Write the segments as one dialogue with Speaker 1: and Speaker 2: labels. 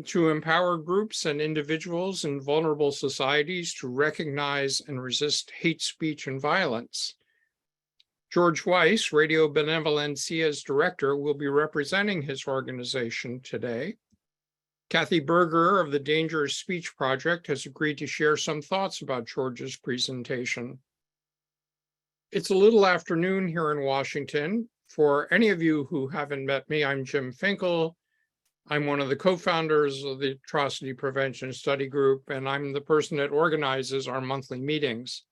Speaker 1: to empower groups and individuals in vulnerable societies to recognize and resist hate speech and violence. George Weiss, Radio Benevolencia's director, will be representing his organization today. Kathy Berger of the Dangerous Speech Project has agreed to share some thoughts about George's presentation. It's a little afternoon here in Washington. For any of you who haven't met me, I'm Jim Finkel. I'm one of the co-founders of the Atrocity Prevention Study Group, and I'm the person that organizes our monthly meetings.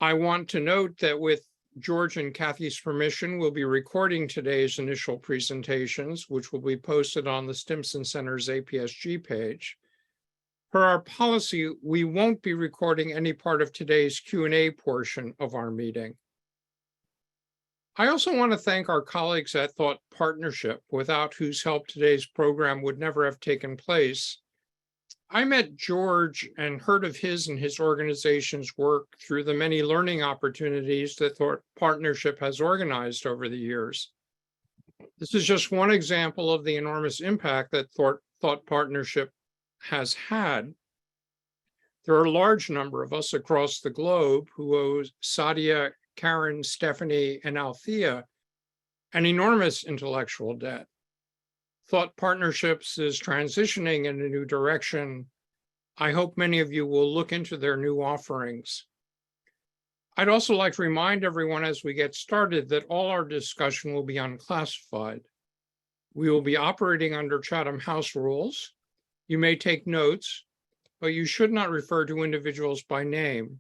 Speaker 1: I want to note that with George and Kathy's permission, we'll be recording today's initial presentations, which will be posted on the Stimson Center's APSG page. Per our policy, we won't be recording any part of today's Q&A portion of our meeting. I also want to thank our colleagues at Thought Partnership, without whose help today's program would never have taken place. I met George and heard of his and his organization's work through the many learning opportunities that Thought Partnership has organized over the years. This is just one example of the enormous impact that Thought Partnership has had. There are a large number of us across the globe who owe Sadia, Karen, Stephanie, and Althea an enormous intellectual debt. Thought Partnerships is transitioning in a new direction. I hope many of you will look into their new offerings. I'd also like to remind everyone as we get started that all our discussion will be unclassified. We will be operating under Chatham House rules. You may take notes, but you should not refer to individuals by name.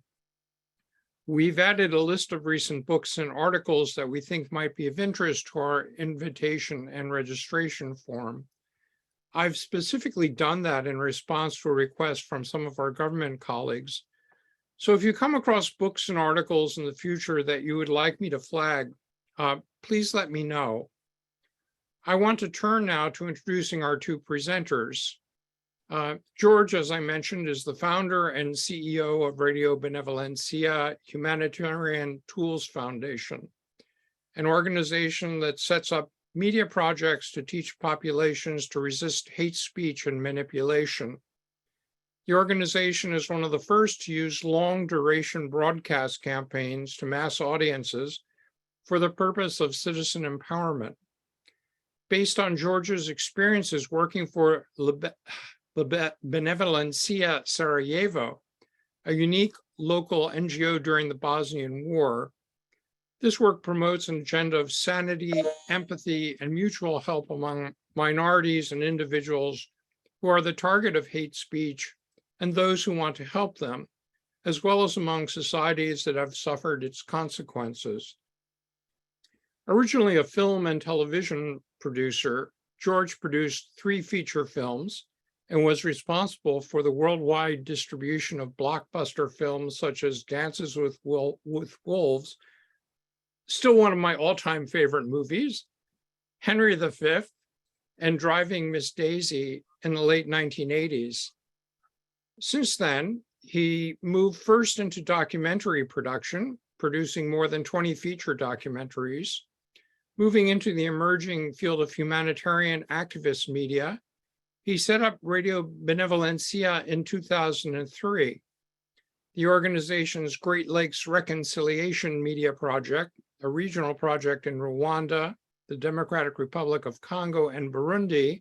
Speaker 1: We've added a list of recent books and articles that we think might be of interest to our invitation and registration form. I've specifically done that in response to a request from some of our government colleagues. So if you come across books and articles in the future that you would like me to flag, please let me know. I want to turn now to introducing our two presenters. George, as I mentioned, is the founder and CEO of Radio Benevolencia Humanitarian Tools Foundation, an organization that sets up media projects to teach populations to resist hate speech and manipulation. The organization is one of the first to use long-duration broadcast campaigns to mass audiences for the purpose of citizen empowerment. Based on George's experiences working for Benevolencia Sarajevo, a unique local NGO during the Bosnian War, this work promotes an agenda of sanity, empathy, and mutual help among minorities and individuals who are the target of hate speech and those who want to help them, as well as among societies that have suffered its consequences. Originally a film and television producer, George produced 3 feature films and was responsible for the worldwide distribution of blockbuster films such as Dances with Wolves, still one of my all-time favorite movies, Henry V, and Driving Miss Daisy in the late 1980s. Since then, he moved first into documentary production, producing more than 20 feature documentaries, moving into the emerging field of humanitarian activist media. He set up Radio Benevolencia in 2003. The organization's Great Lakes Reconciliation Media Project, a regional project in Rwanda, the Democratic Republic of Congo, and Burundi,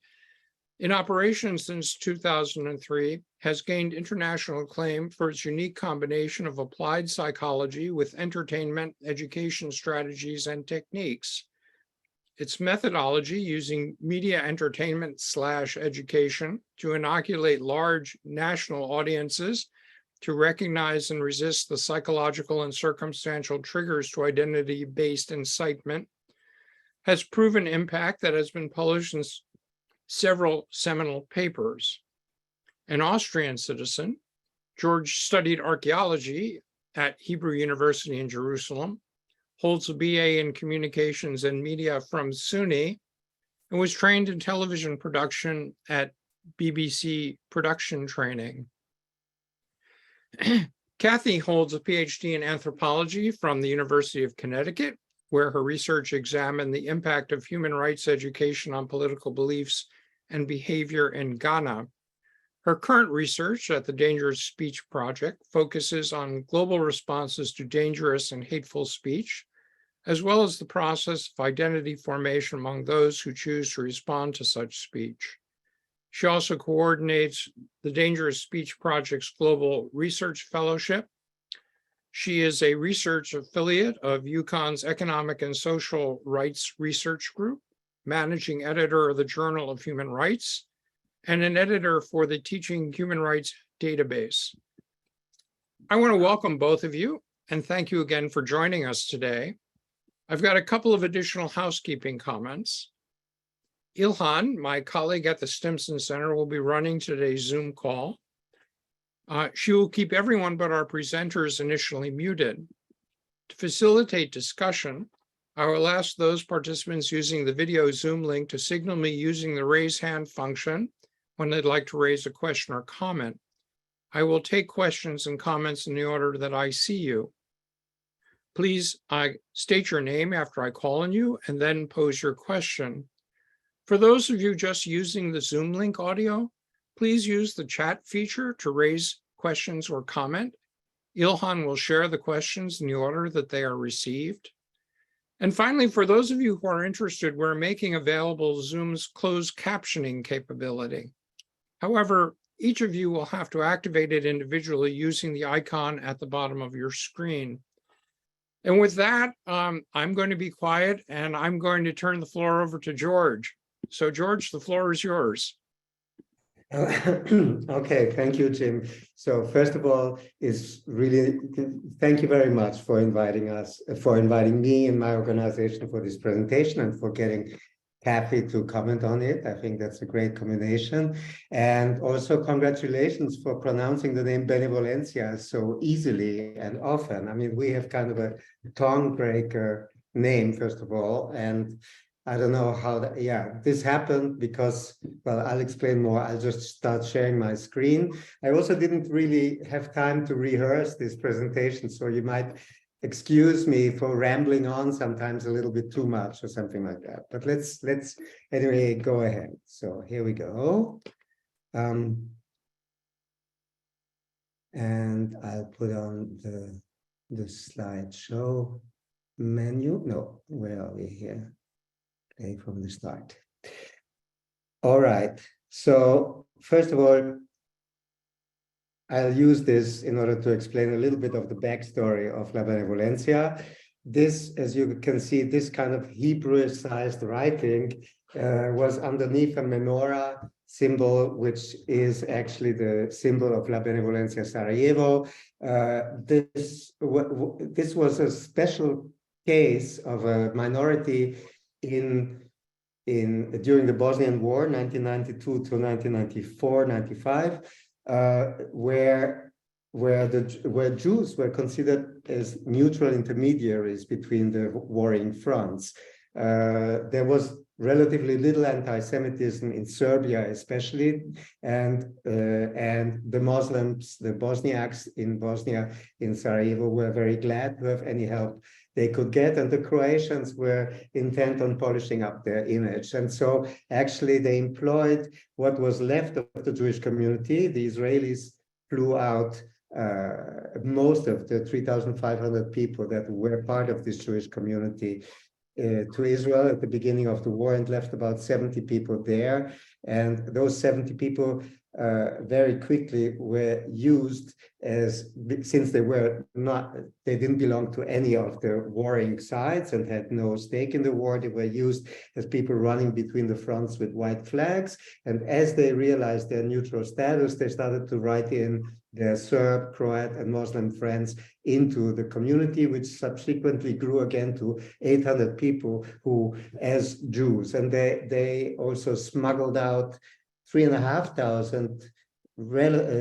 Speaker 1: in operation since 2003, has gained international acclaim for its unique combination of applied psychology with entertainment, education strategies, and techniques. Its methodology, using media entertainment / education to inoculate large national audiences to recognize and resist the psychological and circumstantial triggers to identity-based incitement, has proven impact that has been published in several seminal papers. An Austrian citizen, George studied archaeology at Hebrew University in Jerusalem, holds a BA in Communications and Media from SUNY, and was trained in television production at BBC Production Training. Kathy holds a PhD in anthropology from the University of Connecticut, where her research examined the impact of human rights education on political beliefs and Behavior in Ghana. Her current research at the Dangerous Speech Project focuses on global responses to dangerous and hateful speech, as well as the process of identity formation among those who choose to respond to such speech. She also coordinates the Dangerous Speech Project's Global Research Fellowship. She is a research affiliate of UConn's Economic and Social Rights Research Group, managing editor of the Journal of Human Rights, and an editor for the Teaching Human Rights database. I want to welcome both of you and thank you again for joining us today. I've got a couple of additional housekeeping comments. Ilhan, my colleague at the Stimson Center, will be running today's Zoom call. She will keep everyone but our presenters initially muted. To facilitate discussion, I will ask those participants using the video Zoom link to signal me using the raise hand function when they'd like to raise a question or comment. I will take questions and comments in the order that I see you. Please state your name after I call on you and then pose your question. For those of you just using the Zoom link audio, please use the chat feature to raise questions or comment. Ilhan will share the questions in the order that they are received. And finally, for those of you who are interested, we're making available Zoom's closed captioning capability. However, each of you will have to activate it individually using the icon at the bottom of your screen. And with that, I'm going to be quiet and I'm going to turn the floor over to George. So George, the floor is yours.
Speaker 2: Okay, thank you, Jim. So first of all, thank you very much for inviting me and my organization for this presentation and for getting Kathy to comment on it. I think that's a great combination. And also congratulations for pronouncing the name Benevolencia so easily and often. I mean, we have kind of a tongue breaker name, first of all, and I don't know how that, this happened because, well, I'll explain more. I'll just start sharing my screen. I also didn't really have time to rehearse this presentation, so you might excuse me for rambling on sometimes a little bit too much or something like that. But let's anyway go ahead. So here we go. And I'll put on the slideshow menu. No, where are we here? Okay, from the start. All right. So first of all, I'll use this in order to explain a little bit of the backstory of La Benevolencia. This, as you can see, this kind of Hebrew-sized writing was underneath a menorah symbol, which is actually the symbol of La Benevolencia Sarajevo. This was a special case of a minority during the Bosnian War, 1992 to 1994, 95, where Jews were considered as neutral intermediaries between the warring fronts. There was relatively little anti-Semitism in Serbia, especially, and the Muslims, the Bosniaks in Bosnia, in Sarajevo, were very glad to have any help they could get, and the Croatians were intent on polishing up their image. And so actually they employed what was left of the Jewish community. The Israelis flew out most of the 3,500 people that were part of this Jewish community to Israel at the beginning of the war and left about 70 people there. And those 70 people very quickly were used since they didn't belong to any of the warring sides and had no stake in the war. They were used as people running between the fronts with white flags. And as they realized their neutral status, they started to write in their Serb, Croat, and Muslim friends into the community, which subsequently grew again to 800 people who, as Jews. And they also smuggled out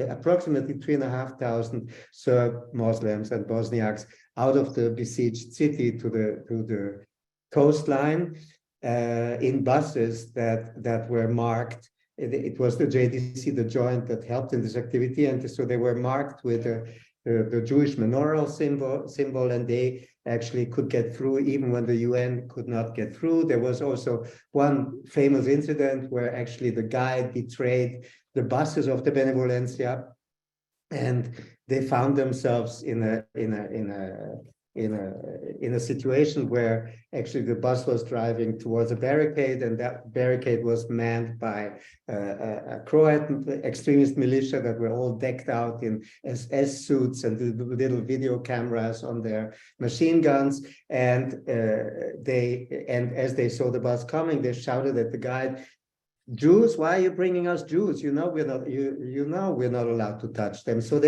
Speaker 2: approximately 3,500 Serb Muslims and Bosniaks out of the besieged city to the coastline in buses that were marked. It was the JDC, the joint, that helped in this activity, and so they were marked with the Jewish menorah symbol, and they actually could get through, even when the UN could not get through. There was also one famous incident where actually the guide betrayed the buses of the Benevolencia, and they found themselves in a situation where actually the bus was driving towards a barricade, and that barricade was manned by a Croat extremist militia that were all decked out in SS suits and little video cameras on their machine guns. And as they saw the bus coming, they shouted at the guide, "Jews, why are you bringing us Jews? You know we're not allowed to touch them." So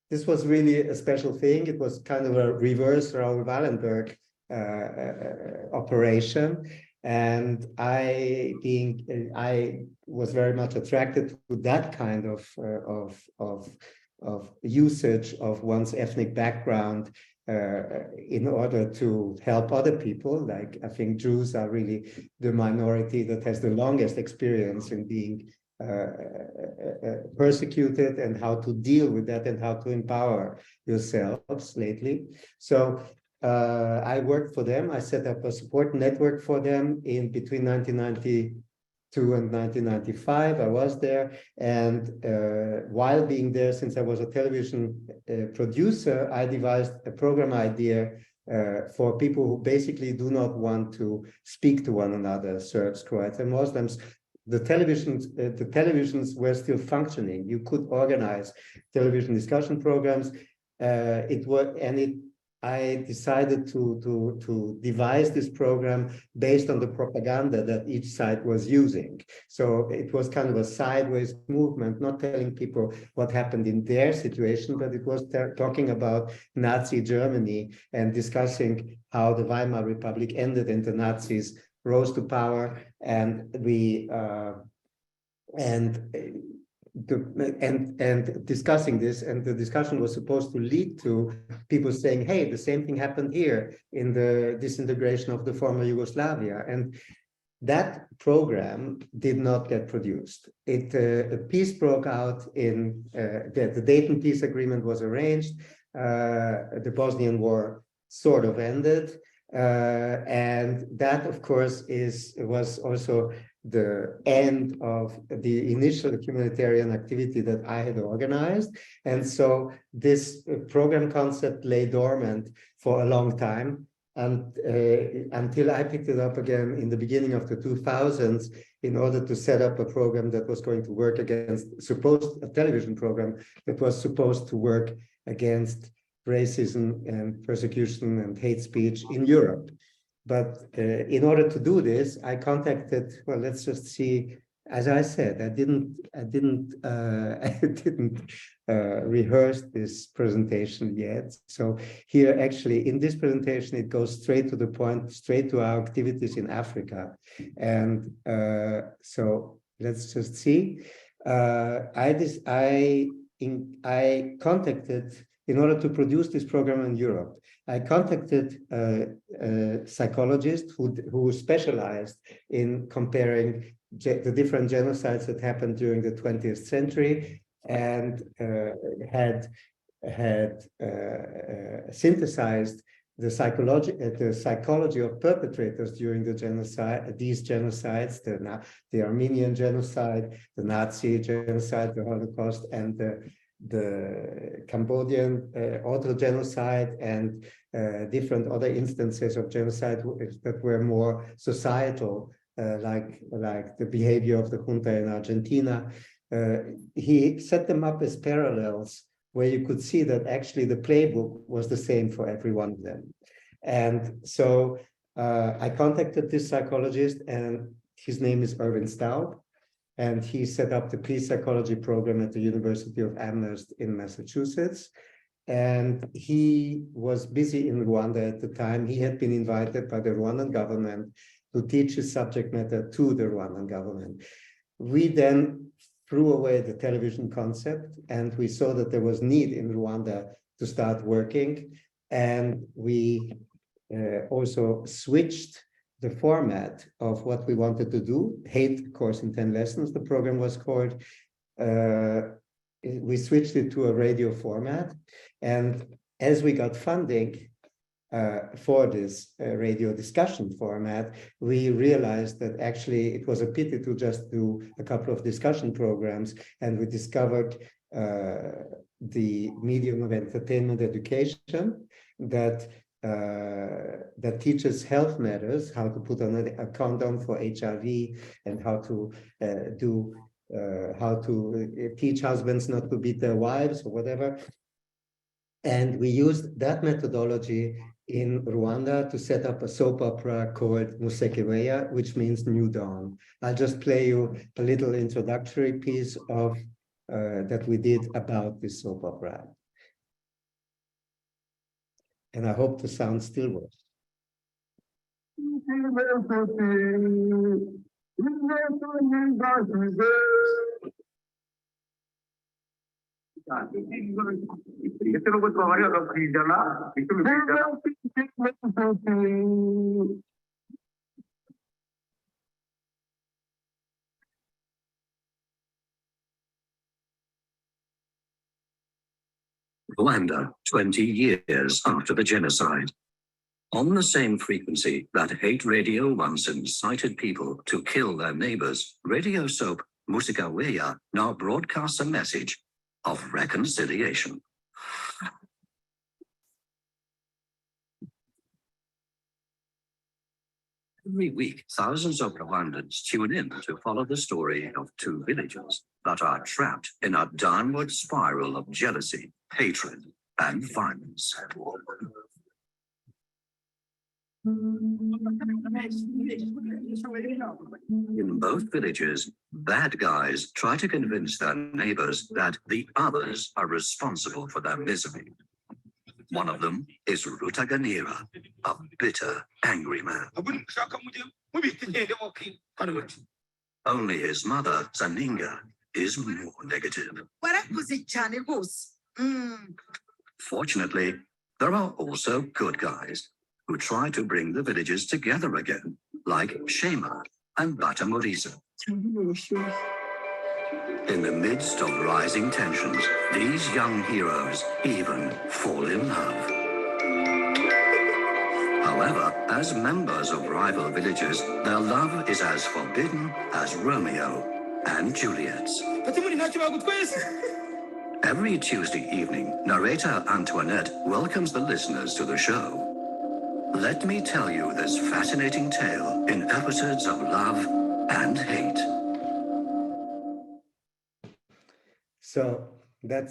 Speaker 2: this was really a special thing. It was kind of a reverse Raoul Wallenberg operation, and I was very much attracted to that kind of usage of one's ethnic background in order to help other people. Like, I think Jews are really the minority that has the longest experience in being persecuted, and how to deal with that and how to empower yourselves lately. So I worked for them. I set up a support network for them in between 1992 and 1995. I was there, and while being there, since I was a television producer, I devised a program idea for people who basically do not want to speak to one another, Serbs, Croats, and Muslims. The televisions were still functioning. You could organize television discussion programs. I decided to devise this program based on the propaganda that each side was using. So it was kind of a sideways movement, not telling people what happened in their situation, but it was talking about Nazi Germany and discussing how the Weimar Republic ended and the Nazis rose to power, and discussing this, and the discussion was supposed to lead to people saying, "Hey, the same thing happened here in the disintegration of the former Yugoslavia." And that program did not get produced. A peace broke out in the Dayton Peace Agreement was arranged. The Bosnian War sort of ended. And that, of course, was also the end of the initial humanitarian activity that I had organized. And so this program concept lay dormant for a long time, and until I picked it up again in the beginning of the 2000s in order to set up a program that was going to work against, a television program that was supposed to work against racism and persecution and hate speech in Europe. But in order to do this, I contacted, well, let's just see, as I said, I didn't rehearse this presentation yet. So here, actually, in this presentation, it goes straight to the point, straight to our activities in Africa. And so let's just see. I contacted, in order to produce this program in Europe, I contacted psychologists who specialized in comparing the different genocides that happened during the 20th century, and had synthesized the psychology of perpetrators during the these genocides, the Armenian genocide, the Nazi genocide, the Holocaust, and the Cambodian auto-genocide, and different other instances of genocide that were more societal, like the behavior of the junta in Argentina. He set them up as parallels where you could see that actually the playbook was the same for every one of them. And so I contacted this psychologist, and his name is Erwin Staub, and he set up the peace psychology program at the University of Amherst in Massachusetts. And he was busy in Rwanda at the time. He had been invited by the Rwandan government to teach his subject matter to the Rwandan government. We then threw away the television concept, and we saw that there was need in Rwanda to start working. And we also switched the format of what we wanted to do. Hate Course in 10 Lessons, the program was called. We switched it to a radio format. And as we got funding, for this radio discussion format, we realized that actually it was a pity to just do a couple of discussion programs, and we discovered the medium of entertainment education that teaches health matters, how to put on a condom for HIV, and how to teach husbands not to beat their wives or whatever. And we used that methodology in Rwanda to set up a soap opera called Musekeweya, which means New Dawn. I'll just play you a little introductory piece of that we did about this soap opera. And I hope the sound still works.
Speaker 3: Rwanda, 20 years after the genocide. On the same frequency that hate radio once incited people to kill their neighbors, radio soap Musekeweya now broadcasts a message of reconciliation. Every week, thousands of Rwandans tune in to follow the story of two villages that are trapped in a downward spiral of jealousy, hatred, and violence. In both villages, bad guys try to convince their neighbors that the others are responsible for their misery. One of them is Rutaganira, a bitter, angry man. Only his mother, Zaninga, is more negative. Fortunately, there are also good guys who try to bring the villages together again, like Shema and Batamuriza. In the midst of rising tensions, these young heroes even fall in love. However, as members of rival villages, their love is as forbidden as Romeo and Juliet's. Every Tuesday evening, narrator Antoinette welcomes the listeners to the show. Let me tell you this fascinating tale in episodes of love and hate.
Speaker 2: So that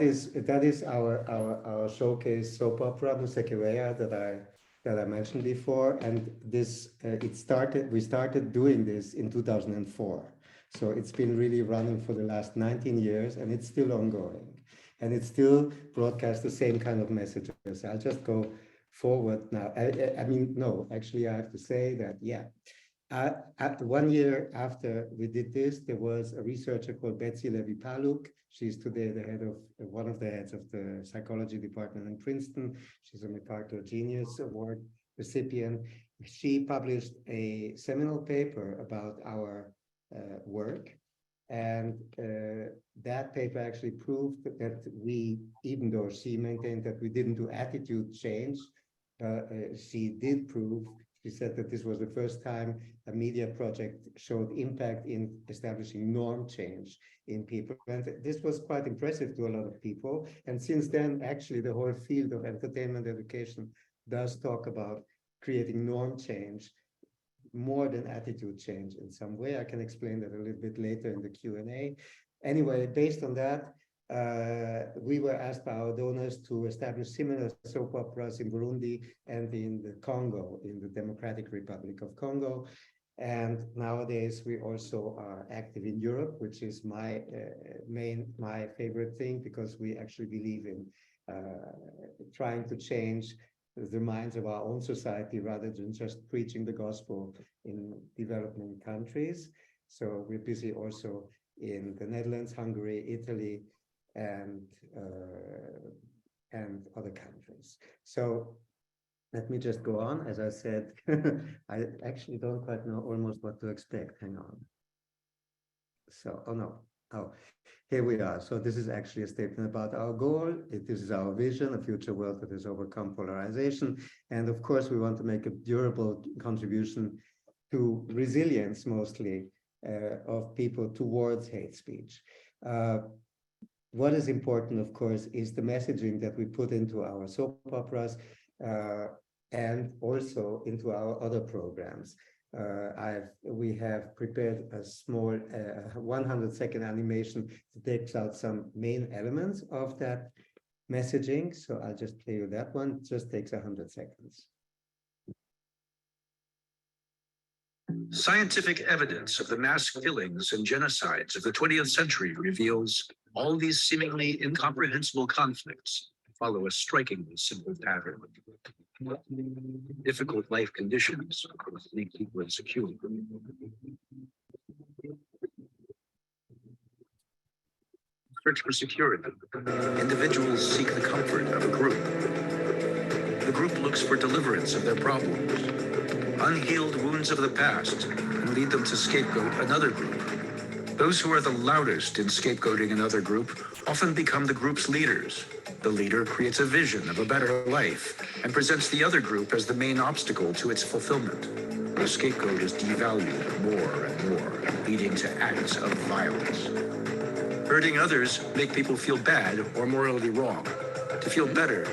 Speaker 2: is our showcase soap opera Musekeweya that I mentioned before, and this we started doing this in 2004. So it's been really running for the last 19 years, and it's still ongoing, and it still broadcasts the same kind of messages. I'll just go forward now. I mean, no, actually, I have to say that, yeah. 1 year after we did this, there was a researcher called Betsy Levy-Paluk. She's today the head of one of the heads of the psychology department in Princeton. She's a MacArthur Genius Award recipient. She published a seminal paper about our work. And that paper actually proved that we, even though she maintained that we didn't do attitude change, she did prove, she said that this was the first time a media project showed impact in establishing norm change in people. And this was quite impressive to a lot of people. And since then, actually, the whole field of entertainment education does talk about creating norm change more than attitude change in some way. I can explain that a little bit later in the Q&A. Anyway, based on that, we were asked by our donors to establish similar soap operas in Burundi and in the Congo, in the Democratic Republic of Congo. And nowadays we also are active in Europe, which is my favorite thing, because we actually believe in trying to change the minds of our own society rather than just preaching the gospel in developing countries. So we're busy also in the Netherlands, Hungary, Italy, and other countries. So let me just go on. As I said, I actually don't quite know almost what to expect. Hang on. So, oh no, Oh, here we are. So this is actually a statement about our goal. This is our vision, a future world that has overcome polarization. And of course, we want to make a durable contribution to resilience, mostly, of people towards hate speech. What is important, of course, is the messaging that we put into our soap operas and also into our other programs. We have prepared a small 100-second animation that takes out some main elements of that messaging. So I'll just play you that one. It just takes 100 seconds.
Speaker 4: Scientific evidence of the mass killings and genocides of the 20th century reveals all these seemingly incomprehensible conflicts follow a strikingly simple pattern. Difficult life conditions leave people insecure. Search for security. Individuals seek the comfort of a group. The group looks for deliverance of their problems. Unhealed wounds of the past can lead them to scapegoat another group. Those who are the loudest in scapegoating another group often become the group's leaders. The leader creates a vision of a better life and presents the other group as the main obstacle to its fulfillment. The scapegoat is devalued more and more, leading to acts of violence. Hurting others make people feel bad or morally wrong. To feel better,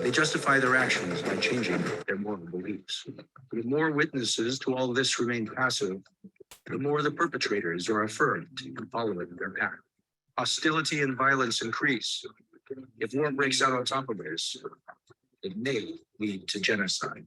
Speaker 4: they justify their actions by changing their moral beliefs. The more witnesses to all this remain passive, the more the perpetrators are affirmed in following their path. Hostility and violence increase. If war breaks out on top of this, it may lead to genocide.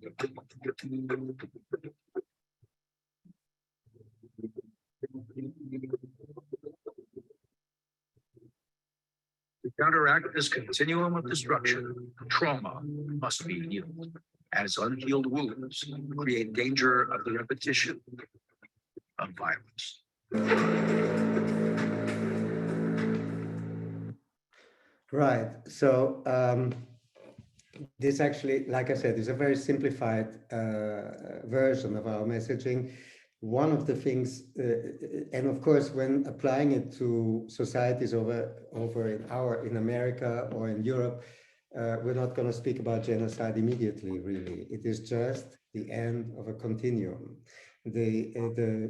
Speaker 4: To counteract this continuum of destruction, trauma must be healed, as unhealed wounds create danger of the repetition of violence.
Speaker 2: Right. So this actually, like I said, is a very simplified version of our messaging. One of the things, and of course, when applying it to societies over in America or in Europe, we're not going to speak about genocide immediately. Really, it is just the end of a continuum. The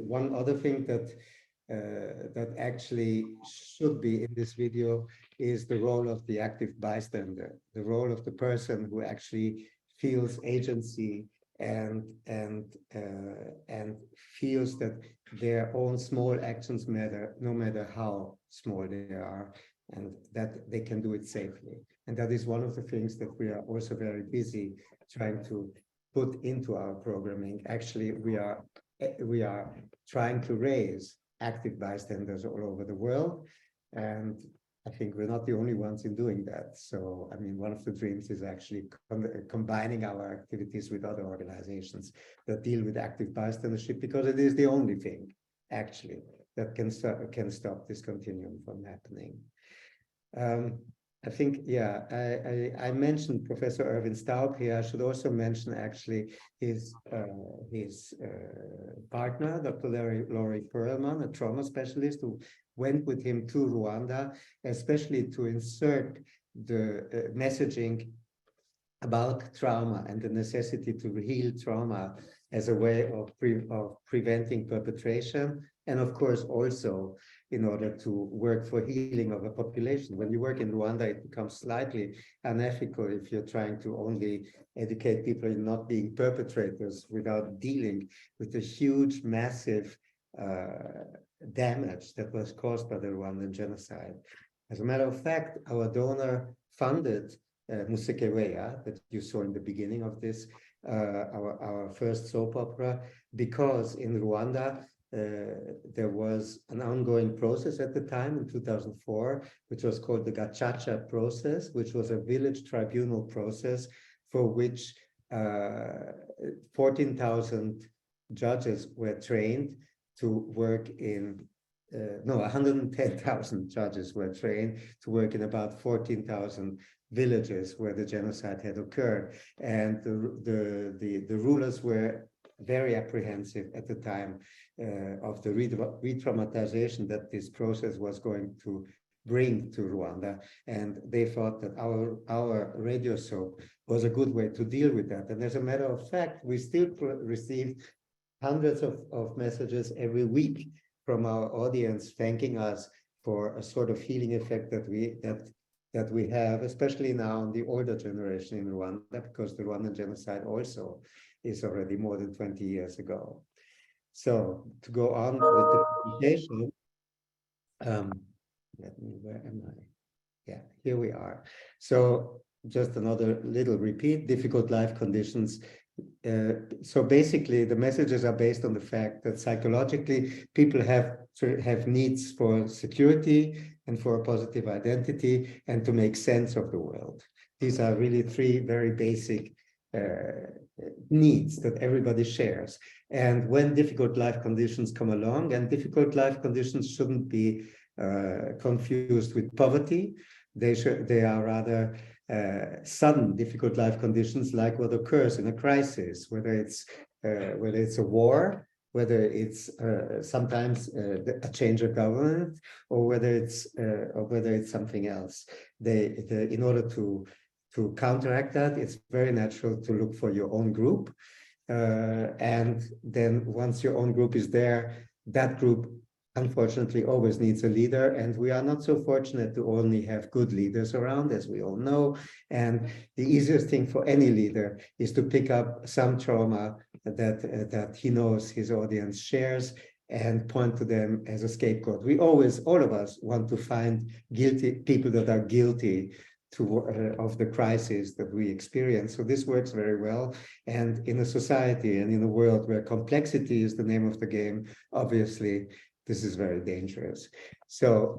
Speaker 2: one other thing that actually should be in this video is the role of the active bystander, the role of the person who actually feels agency and feels that their own small actions matter, no matter how small they are, and that they can do it safely. And that is one of the things that we are also very busy trying to put into our programming. Actually, we are trying to raise active bystanders all over the world, and I think we're not the only ones in doing that. So, I mean, one of the dreams is actually combining our activities with other organizations that deal with active bystandership, because it is the only thing, actually, that can stop this continuum from happening. I think, yeah, I mentioned Professor Erwin Staub here. I should also mention actually his partner, Dr. Laurie Perlman, a trauma specialist who went with him to Rwanda, especially to insert the messaging about trauma and the necessity to heal trauma as a way of preventing perpetration. And of course, also in order to work for healing of a population. When you work in Rwanda, it becomes slightly unethical if you're trying to only educate people in not being perpetrators without dealing with the huge, massive damage that was caused by the Rwandan genocide. As a matter of fact, our donor funded Musekeweya, that you saw in the beginning of this, our first soap opera, because in Rwanda, there was an ongoing process at the time in 2004, which was called the Gacaca process, which was a village tribunal process for which 14,000 judges were trained to work in, 110,000 judges were trained to work in about 14,000 villages where the genocide had occurred. And the rulers were very apprehensive at the time of the re-traumatization that this process was going to bring to Rwanda. And they thought that our radio soap was a good way to deal with that. And as a matter of fact, we still received hundreds of messages every week from our audience thanking us for a sort of healing effect that we have, especially now in the older generation in Rwanda, because the Rwandan genocide also is already more than 20 years ago. So to go on with the presentation, where am I? Yeah, here we are. So just another little repeat, difficult life conditions. So basically the messages are based on the fact that psychologically people have needs for security and for a positive identity and to make sense of the world. These are really three very basic needs that everybody shares. And when difficult life conditions come along, and difficult life conditions shouldn't be confused with poverty, they are rather sudden difficult life conditions, like what occurs in a crisis, whether it's a war, whether it's sometimes a change of government, or whether it's something else. In order to counteract that, it's very natural to look for your own group, and then once your own group is there, that group unfortunately always needs a leader, and we are not so fortunate to only have good leaders around, as we all know. And the easiest thing for any leader is to pick up some trauma that he knows his audience shares and point to them as a scapegoat. We always, all of us, want to find guilty people that are guilty of the crisis that we experience. So this works very well. And in a society and in a world where complexity is the name of the game, obviously, this is very dangerous. So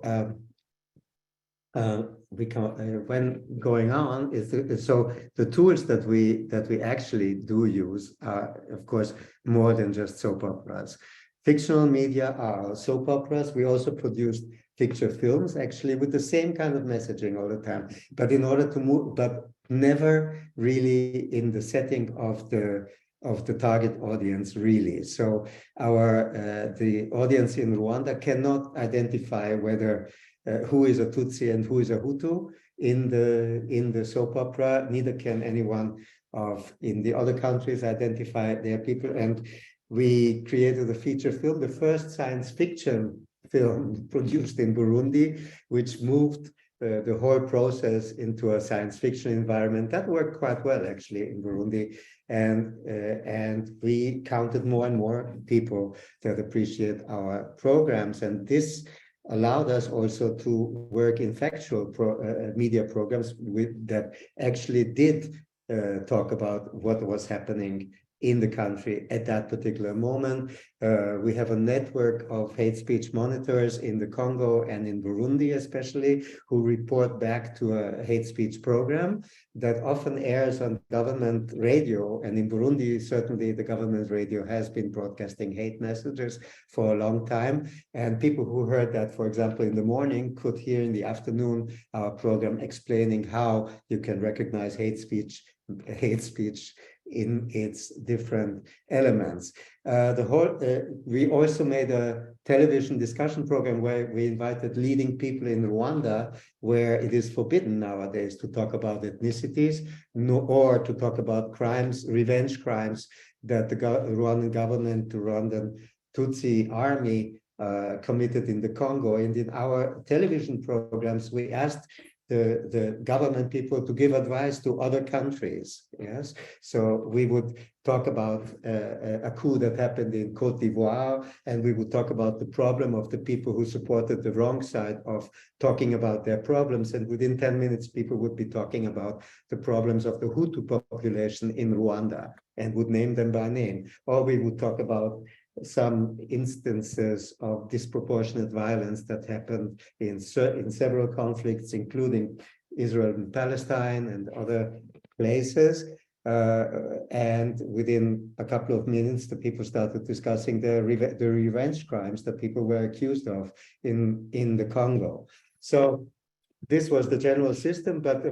Speaker 2: when going on so the tools that we actually do use are, of course, more than just soap operas. Fictional media are soap operas. We also produced feature films, actually, with the same kind of messaging all the time, but in order to move, but never really in the setting of the target audience, really. So the audience in Rwanda cannot identify whether who is a Tutsi and who is a Hutu in the soap opera. Neither can anyone in the other countries identify their people. And we created a feature film, the first science fiction film produced in Burundi, which moved the whole process into a science fiction environment. That worked quite well, actually, in Burundi. And we counted more and more people that appreciate our programs. And this allowed us also to work in factual media programs that actually did talk about what was happening in the country at that particular moment. We have a network of hate speech monitors in the Congo and in Burundi especially, who report back to a hate speech program that often airs on government radio. And in Burundi, certainly the government radio has been broadcasting hate messages for a long time. And people who heard that, for example, in the morning could hear in the afternoon our program explaining how you can recognize hate speech in its different elements. We also made a television discussion program where we invited leading people in Rwanda, where it is forbidden nowadays to talk about ethnicities, or to talk about crimes, revenge crimes that the Rwandan government, the Rwandan Tutsi army committed in the Congo. And in our television programs, we asked the government people to give advice to other countries. Yes, so we would talk about a coup that happened in Côte d'Ivoire, and we would talk about the problem of the people who supported the wrong side of talking about their problems. And within 10 minutes, people would be talking about the problems of the Hutu population in Rwanda and would name them by name. Or we would talk about some instances of disproportionate violence that happened in several conflicts, including Israel and Palestine and other places. And within a couple of minutes, the people started discussing the revenge crimes that people were accused of in the Congo. So this was the general system, but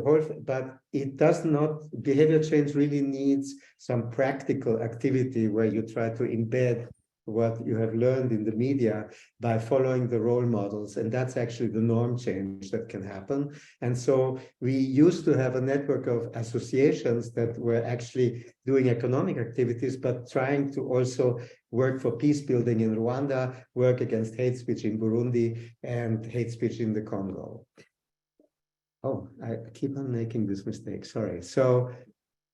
Speaker 2: it does not, behavior change really needs some practical activity where you try to embed what you have learned in the media by following the role models. And that's actually the norm change that can happen. And so we used to have a network of associations that were actually doing economic activities, but trying to also work for peace building in Rwanda, work against hate speech in Burundi, and hate speech in the Congo. Oh, I keep on making this mistake, sorry. So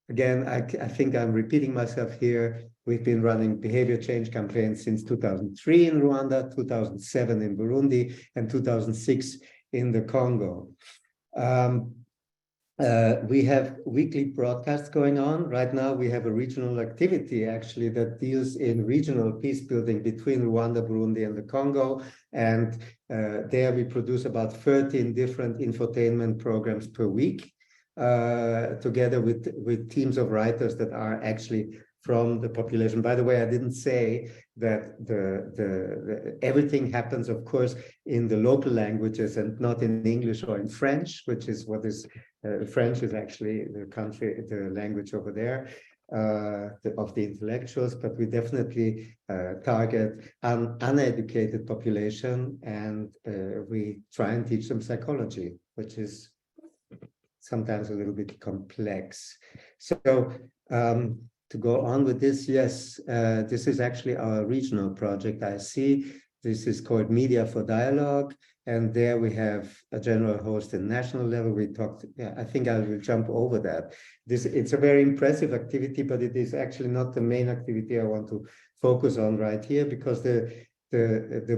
Speaker 2: again, I think I'm repeating myself here. We've been running behavior change campaigns since 2003 in Rwanda, 2007 in Burundi, and 2006 in the Congo. We have weekly broadcasts going on. Right now, we have a regional activity actually that deals in regional peace building between Rwanda, Burundi, and the Congo. And there we produce about 13 different infotainment programs per week, together with teams of writers that are actually from the population. By the way, I didn't say that everything happens, of course, in the local languages and not in English or in French, which is what is French is actually the language over there of the intellectuals, but we definitely target an uneducated population, and we try and teach them psychology, which is sometimes a little bit complex. So to go on with this, yes, this is actually our regional project, I see. This is called Media for Dialogue, and there we have a general host in national level. We talked, yeah, I think I will jump over that. It's a very impressive activity, but it is actually not the main activity I want to focus on right here, because the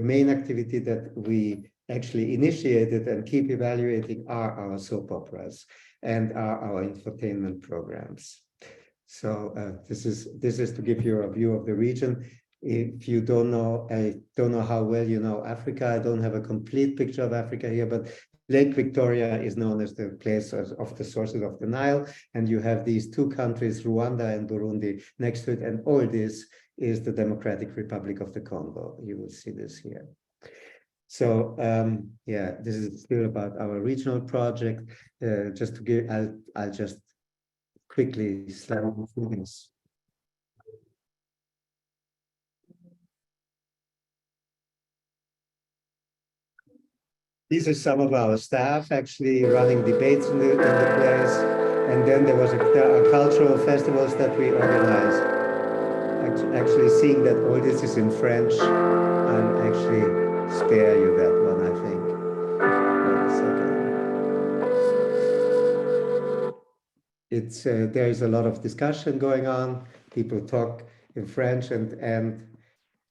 Speaker 2: main activity that we actually initiated and keep evaluating are our soap operas and our infotainment programs. So this is to give you a view of the region. If you don't know, I don't know how well you know Africa. I don't have a complete picture of Africa here, but Lake Victoria is known as the place of the sources of the Nile. And you have these two countries, Rwanda and Burundi, next to it. And all this is the Democratic Republic of the Congo. You will see this here. So yeah, this is still about our regional project. Just to give, I'll just quickly slide through this. These are some of our staff actually running debates in the place. And then there was a cultural festivals that we organized. Actually seeing that all this is in French, I'll actually spare you that one, I think. Wait a second. There is a lot of discussion going on. People talk in French, and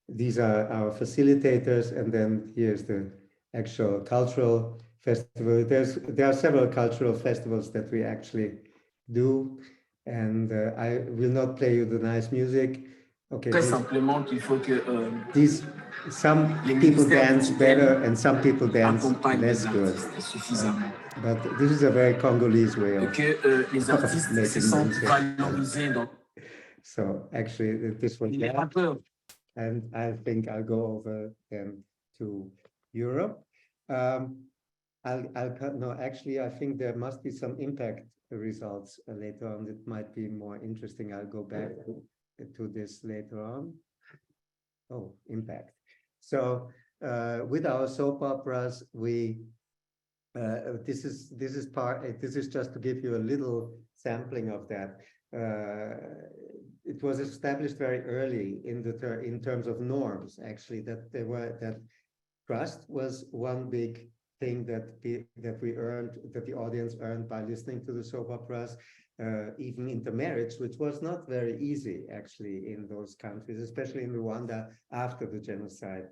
Speaker 2: these are our facilitators. And then here's the actual cultural festival. There are several cultural festivals that we actually do, and I will not play you the nice music. Okay. Some people dance better and some people dance less good. But this is a very Congolese way of making music. So actually, this was that. And I think I'll go over then to Europe. No, actually, I think there must be some impact results later on. It might be more interesting. I'll go back to this later on. Oh, impact. So with our soap operas, this is just to give you a little sampling of that. It was established very early in terms of norms, actually, that trust was one big thing that the audience earned by listening to the soap operas, even intermarriage, which was not very easy actually in those countries, especially in Rwanda after the genocide.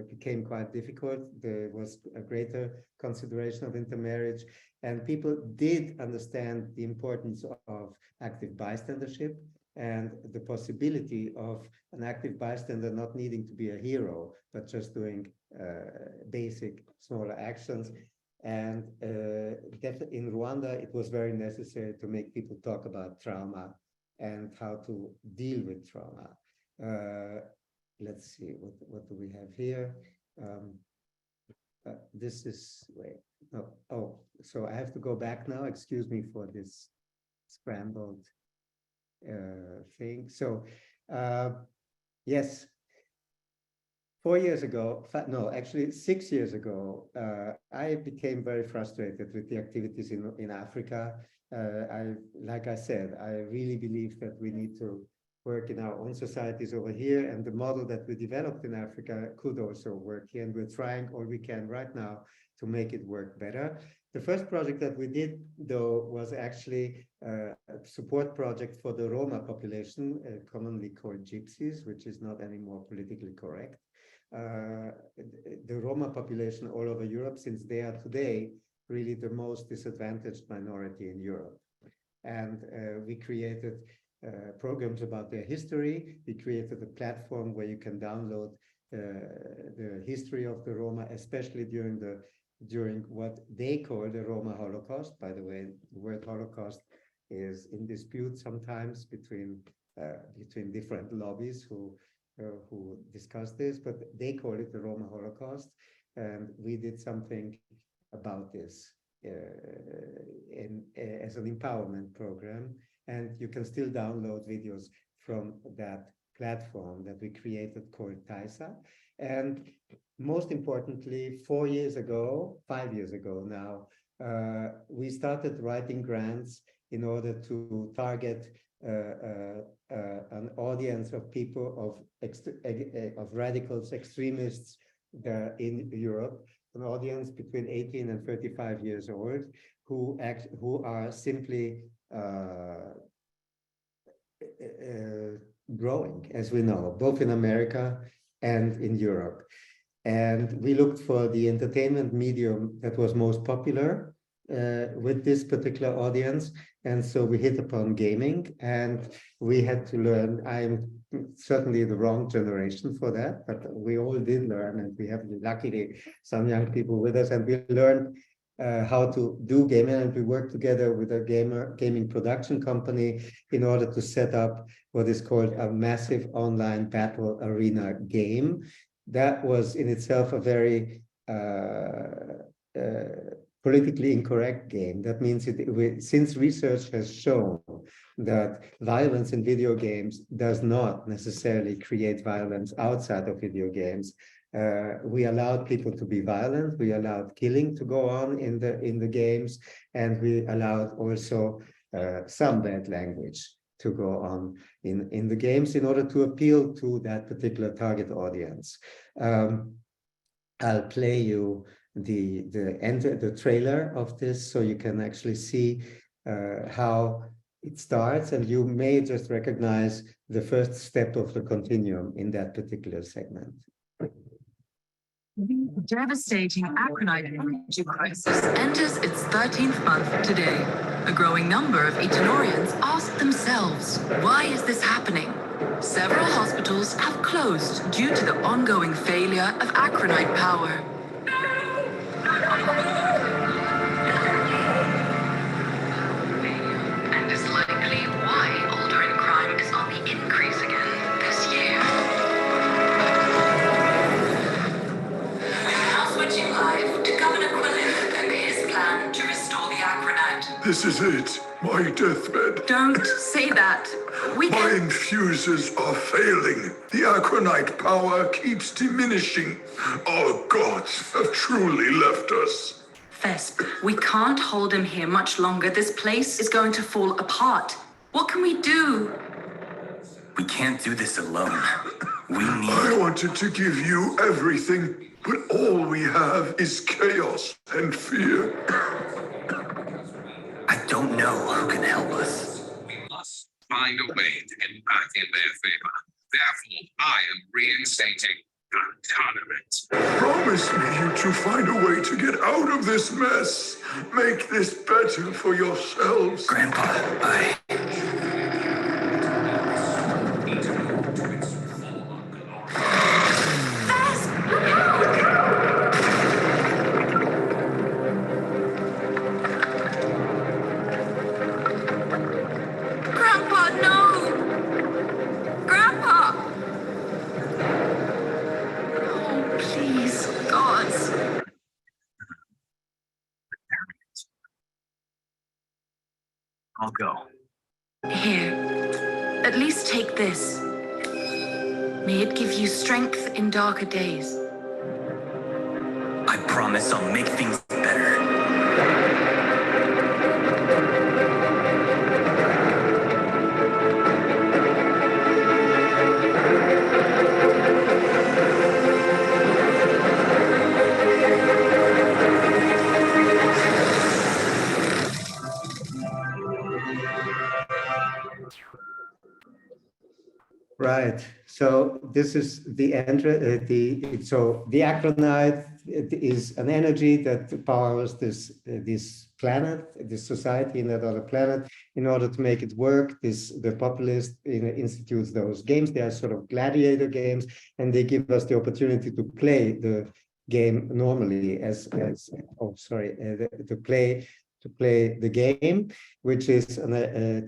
Speaker 2: Became quite difficult. There was a greater consideration of intermarriage, and people did understand the importance of active bystandership and the possibility of an active bystander not needing to be a hero, but just doing basic smaller actions. And in Rwanda, it was very necessary to make people talk about trauma and how to deal with trauma. Let's see, what do we have here? this is, wait, no, oh, so I have to go back now. Excuse me for this scrambled thing. So, yes, 4 years ago, no, actually 6 years ago, I became very frustrated with the activities in Africa. Like I said, I really believe that we need to work in our own societies over here, and the model that we developed in Africa could also work here, and we're trying all we can right now to make it work better. The first project that we did, though, was actually a support project for the Roma population, commonly called Gypsies, which is not anymore politically correct. The Roma population all over Europe, since they are today really the most disadvantaged minority in Europe. And we created programs about their history. We created a platform where you can download the history of the Roma, especially during what they call the Roma Holocaust. By the way, the word Holocaust is in dispute sometimes between different lobbies who discuss this, but they call it the Roma Holocaust. And we did something about this as an empowerment program. And you can still download videos from that platform that we created called Taisa. And most importantly, 5 years ago now, we started writing grants in order to target an audience of people, of radicals, extremists in Europe, an audience between 18 and 35 years old, who are simply growing, as we know, both in America and in Europe. And we looked for the entertainment medium that was most popular with this particular audience. And so we hit upon gaming, and we had to learn. I'm certainly the wrong generation for that, but we all did learn, and we have luckily some young people with us, and we learned how to do gaming, and we worked together with a gaming production company in order to set up what is called a massive online battle arena game. That was in itself a very politically incorrect game. That means since research has shown that violence in video games does not necessarily create violence outside of video games, we allowed people to be violent. We allowed killing to go on in the games, and we allowed also some bad language to go on in the games in order to appeal to that particular target audience. I'll play you the trailer of this so you can actually see how it starts, and you may just recognize the first step of the continuum in that particular segment.
Speaker 5: The devastating acronite energy crisis enters its 13th month today. A growing number of Etonorians ask themselves, why is this happening? Several hospitals have closed due to the ongoing failure of acronite power. And is likely why Aldrin crime is on the increase again this year. Switching live to Governor Quillen and his plan to restore the acronite.
Speaker 6: This is it, my deathbed.
Speaker 5: Don't say that.
Speaker 6: My infusers are failing. The acronite power keeps diminishing. Our gods have truly left us.
Speaker 5: Fesp, we can't hold him here much longer. This place is going to fall apart. What can we do?
Speaker 7: We can't do this alone.
Speaker 6: I wanted to give you everything, but all we have is chaos and fear.
Speaker 7: I don't know who can help us.
Speaker 8: We must find a way to get back in their favor. Therefore, I am reinstating the tournament.
Speaker 6: Promise me you to find a way to get out of this mess. Make this better for yourselves.
Speaker 7: Grandpa,
Speaker 5: Grandpa, no! Grandpa! Oh, please, gods.
Speaker 7: I'll go.
Speaker 5: Here, at least take this. May it give you strength in darker days.
Speaker 7: I promise I'll make things better.
Speaker 2: Right. So this is the the acronite is an energy that powers this planet, this society in that other planet. In order to make it work, the populist institutes those games. They are sort of gladiator games, and they give us the opportunity to play the game normally to play the game, which is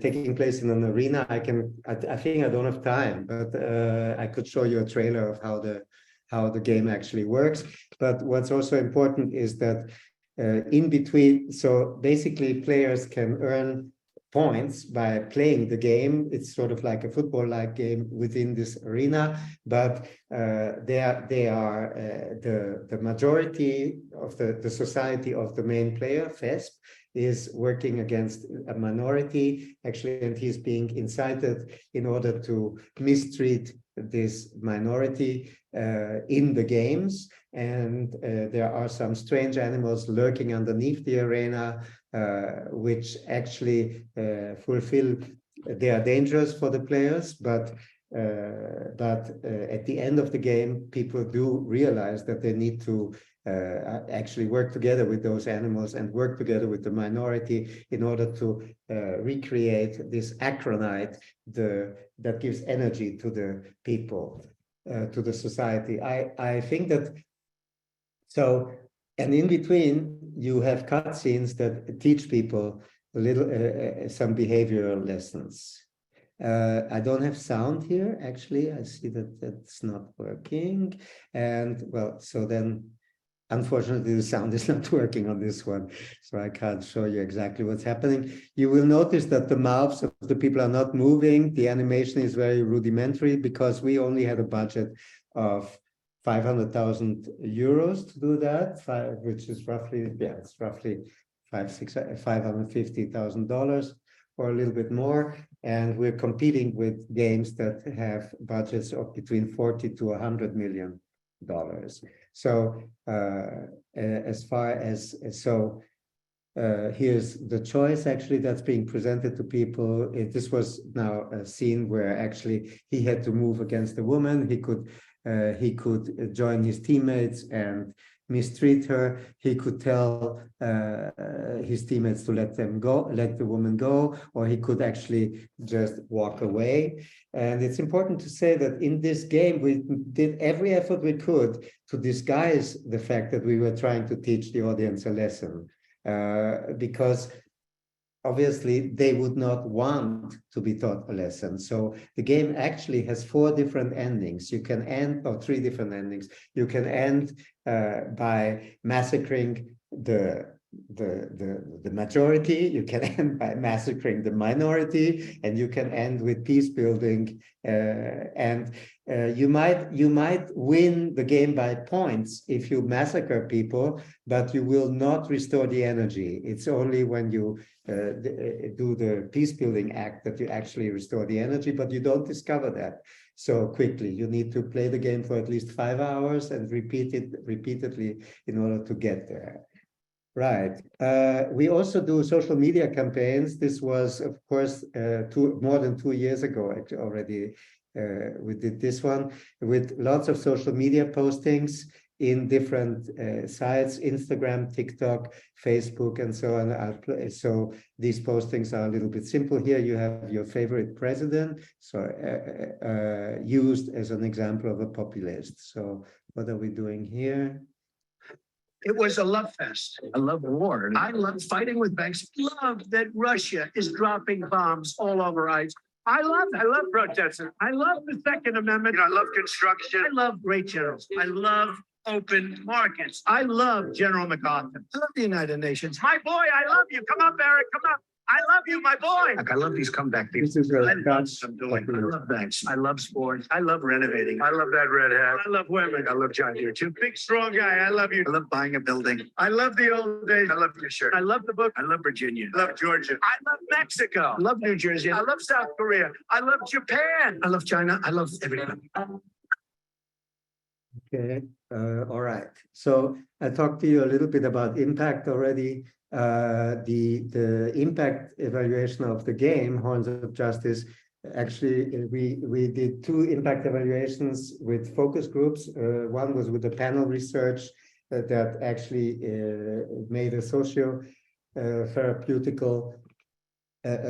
Speaker 2: taking place in an arena. I think I don't have time, but I could show you a trailer of how the game actually works. But what's also important is that in between, so basically players can earn points by playing the game. It's sort of like a football-like game within this arena, but they are the majority of the society of the main player, FESP, is working against a minority, actually, and he's being incited in order to mistreat this minority in the games. And there are some strange animals lurking underneath the arena, which actually they are dangerous for the players, but at the end of the game, people do realize that they need to actually work together with those animals and work together with the minority in order to recreate this acronite that gives energy to the people, to the society. I think that so, and in between you have cutscenes that teach people a little some behavioral lessons. I don't have sound here, actually. I see that that's not working. And well, so then unfortunately, the sound is not working on this one, so I can't show you exactly what's happening. You will notice that the mouths of the people are not moving. The animation is very rudimentary because we only had a budget of 500,000 euros to do that, which is roughly, it's roughly $550,000 or a little bit more. And we're competing with games that have budgets of between 40 to $100 million. So as far as here's the choice actually that's being presented to people. This was now a scene where actually he had to move against a woman. He could join his teammates and mistreat her. He could tell his teammates to let the woman go, or he could actually just walk away. And it's important to say that in this game, we did every effort we could to disguise the fact that we were trying to teach the audience a lesson, because obviously they would not want to be taught a lesson. So the game actually has 4 different endings. You can end, or 3 different endings. You can end by massacring the majority, you can end by massacring the minority, and you can end with peace building. And you might win the game by points if you massacre people, but you will not restore the energy. It's only when you do the peace building act that you actually restore the energy, but you don't discover that so quickly. You need to play the game for at least 5 hours and repeat it repeatedly in order to get there. Right. We also do social media campaigns. This was, of course, more than 2 years ago already. We did this one with lots of social media postings in different sites, Instagram, TikTok, Facebook, and so on. So these postings are a little bit simple. Here you have your favorite president, so used as an example of a populist. So what are we doing here?
Speaker 9: It was a love fest.
Speaker 7: I love war.
Speaker 9: I love fighting with banks. Love that Russia is dropping bombs all over ICE. I love protesting. I love the Second Amendment. I love construction. I love great generals. I love open markets. I love General MacArthur. I love the United Nations. My boy, I love you. Come up, Eric. Come up. I love you, my boy.
Speaker 4: I love these comeback
Speaker 2: This
Speaker 4: people.
Speaker 2: is where
Speaker 9: I
Speaker 2: it
Speaker 9: love
Speaker 2: starts.
Speaker 9: what I'm doing. I love banks. I love sports. I love renovating. I love that red hat. I love women. I love John Deere too. Big, strong guy. I love you. I love buying a building. I love the old days. I love your shirt. I love the book. I love Virginia. I love Georgia. I love Mexico. I love New Jersey. I love South Korea. I love Japan. I love China. I love everybody.
Speaker 2: Okay, all right. So I talked to you a little bit about impact already. The impact evaluation of the game, Horns of Justice. Actually, we did 2 impact evaluations with focus groups. One was with the panel research that actually made a socio-therapeutical,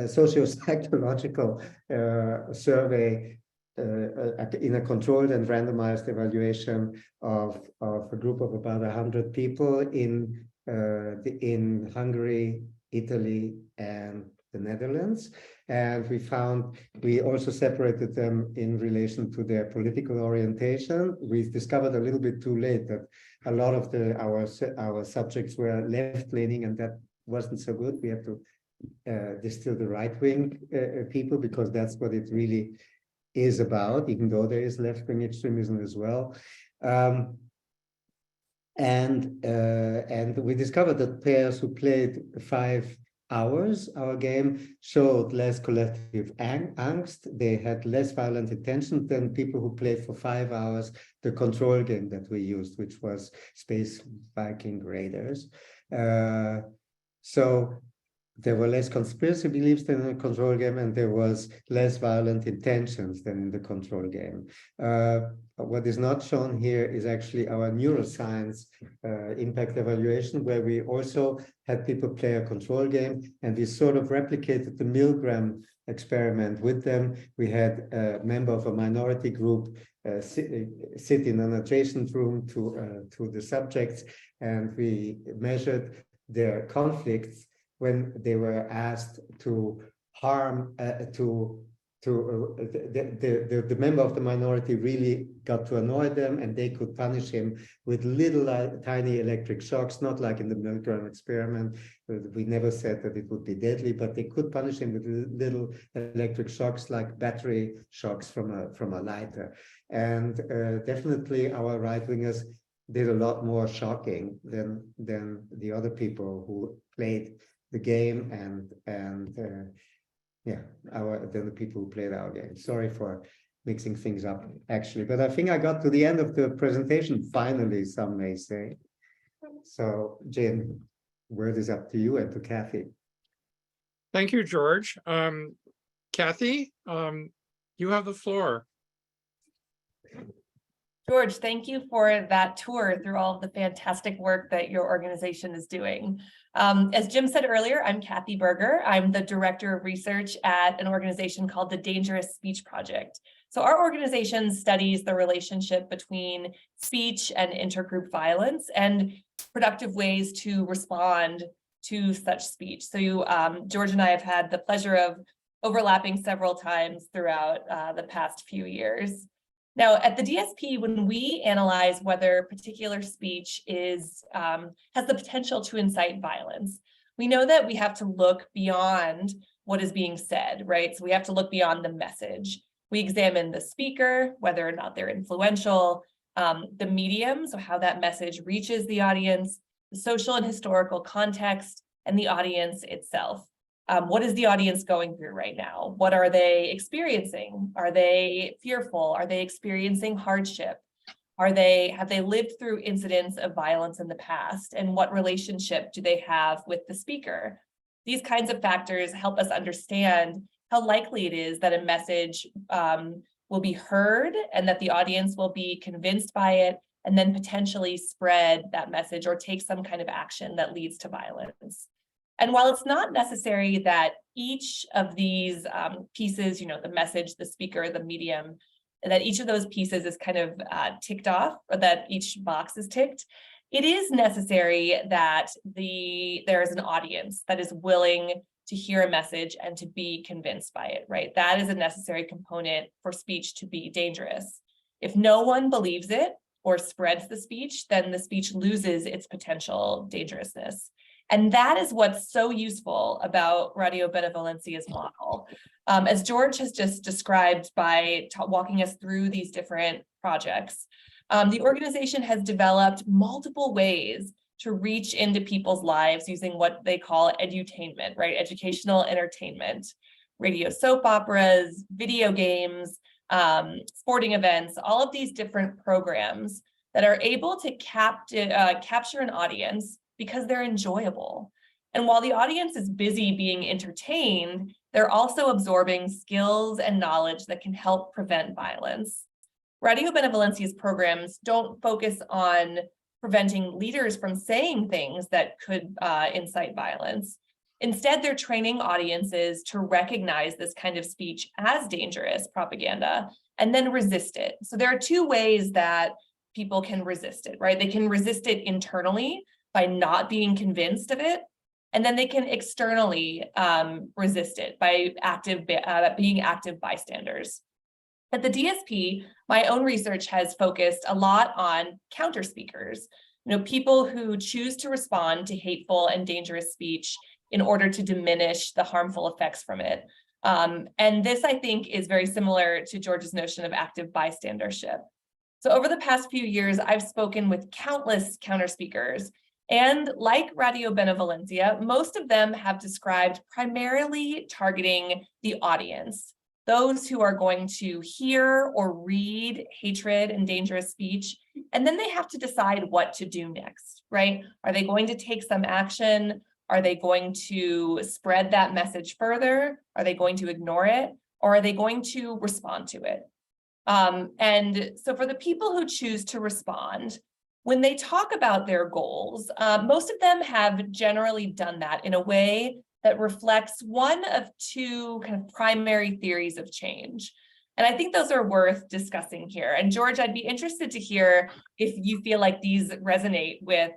Speaker 2: socio-psychological survey in a controlled and randomized evaluation of a group of about 100 people in Hungary, Italy, and the Netherlands. And we also separated them in relation to their political orientation. We discovered a little bit too late that a lot of our subjects were left-leaning, and that wasn't so good. We had to distill the right-wing people, because that's what it really is about, even though there is left-wing extremism as well. And we discovered that players who played 5 hours, our game, showed less collective angst. They had less violent intention than people who played for 5 hours the control game that we used, which was Space Viking Raiders. So there were less conspiracy beliefs than in the control game, and there was less violent intentions than in the control game. What is not shown here is actually our neuroscience impact evaluation, where we also had people play a control game, and we sort of replicated the Milgram experiment with them. We had a member of a minority group sit in an adjacent room to the subjects, and we measured their conflicts when they were asked to harm, the member of the minority really got to annoy them, and they could punish him with little tiny electric shocks, not like in the Milgram experiment. We never said that it would be deadly, but they could punish him with little electric shocks, like battery shocks from a lighter. And definitely our right-wingers did a lot more shocking than the other people who played the game than the people who played our game. Sorry for mixing things up, actually, but I think I got to the end of the presentation finally, some may say. So Jane, word is up to you and to Kathy.
Speaker 1: Thank you, George. Kathy, you have the floor.
Speaker 10: George, thank you for that tour through all of the fantastic work that your organization is doing. As Jim said earlier, I'm Kathy Berger. I'm the Director of Research at an organization called the Dangerous Speech Project. So our organization studies the relationship between speech and intergroup violence and productive ways to respond to such speech. So George and I have had the pleasure of overlapping several times throughout the past few years. Now, at the DSP, when we analyze whether particular speech has the potential to incite violence, we know that we have to look beyond what is being said, right? So we have to look beyond the message. We examine the speaker, whether or not they're influential, the medium, so how that message reaches the audience, the social and historical context, and the audience itself. What is the audience going through right now? What are they experiencing? Are they fearful? Are they experiencing hardship? Have they lived through incidents of violence in the past? And what relationship do they have with the speaker? These kinds of factors help us understand how likely it is that a message will be heard and that the audience will be convinced by it, and then potentially spread that message or take some kind of action that leads to violence. And while it's not necessary that each of these pieces, the message, the speaker, the medium, that each of those pieces is kind of ticked off, or that each box is ticked, it is necessary that there is an audience that is willing to hear a message and to be convinced by it, right? That is a necessary component for speech to be dangerous. If no one believes it or spreads the speech, then the speech loses its potential dangerousness. And that is what's so useful about Radio Benevolencia's model. As George has just described by walking us through these different projects, the organization has developed multiple ways to reach into people's lives using what they call edutainment, right? Educational entertainment, radio soap operas, video games, sporting events, all of these different programs that are able to capture an audience because they're enjoyable. And while the audience is busy being entertained, they're also absorbing skills and knowledge that can help prevent violence. Radio Benevolencia's programs don't focus on preventing leaders from saying things that could incite violence. Instead, they're training audiences to recognize this kind of speech as dangerous propaganda and then resist it. So there are two ways that people can resist it, right? They can resist it internally by not being convinced of it, and then they can externally resist it by being active bystanders. At the DSP, my own research has focused a lot on counter speakers, people who choose to respond to hateful and dangerous speech in order to diminish the harmful effects from it. And this, I think, is very similar to George's notion of active bystandership. So over the past few years, I've spoken with countless counter speakers, and like Radio Benevolencia, most of them have described primarily targeting the audience, those who are going to hear or read hatred and dangerous speech, and then they have to decide what to do next, right? Are they going to take some action? Are they going to spread that message further? Are they going to ignore it? Or are they going to respond to it? And so for the people who choose to respond, when they talk about their goals, most of them have generally done that in a way that reflects one of two kind of primary theories of change. And I think those are worth discussing here. And George, I'd be interested to hear if you feel like these resonate with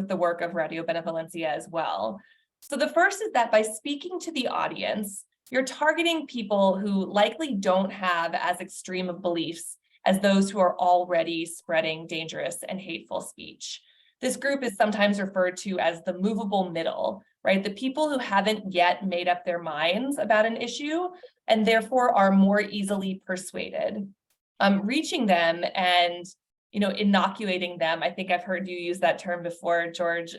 Speaker 10: the work of Radio Benevolencia as well. So the first is that by speaking to the audience, you're targeting people who likely don't have as extreme of beliefs as those who are already spreading dangerous and hateful speech. This group is sometimes referred to as the movable middle, right? The people who haven't yet made up their minds about an issue and therefore are more easily persuaded. Reaching them and inoculating them, I think I've heard you use that term before, George,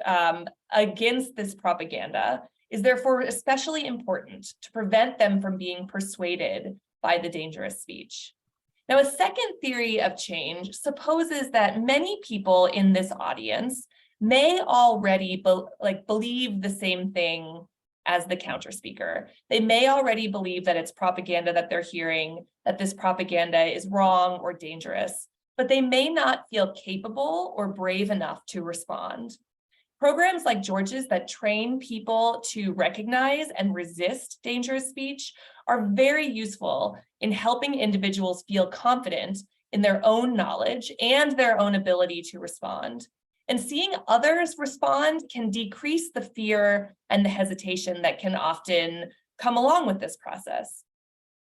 Speaker 10: against this propaganda is therefore especially important to prevent them from being persuaded by the dangerous speech. Now, a second theory of change supposes that many people in this audience may already believe the same thing as the counter speaker. They may already believe that it's propaganda that they're hearing, that this propaganda is wrong or dangerous, but they may not feel capable or brave enough to respond. Programs like George's that train people to recognize and resist dangerous speech are very useful in helping individuals feel confident in their own knowledge and their own ability to respond. And seeing others respond can decrease the fear and the hesitation that can often come along with this process.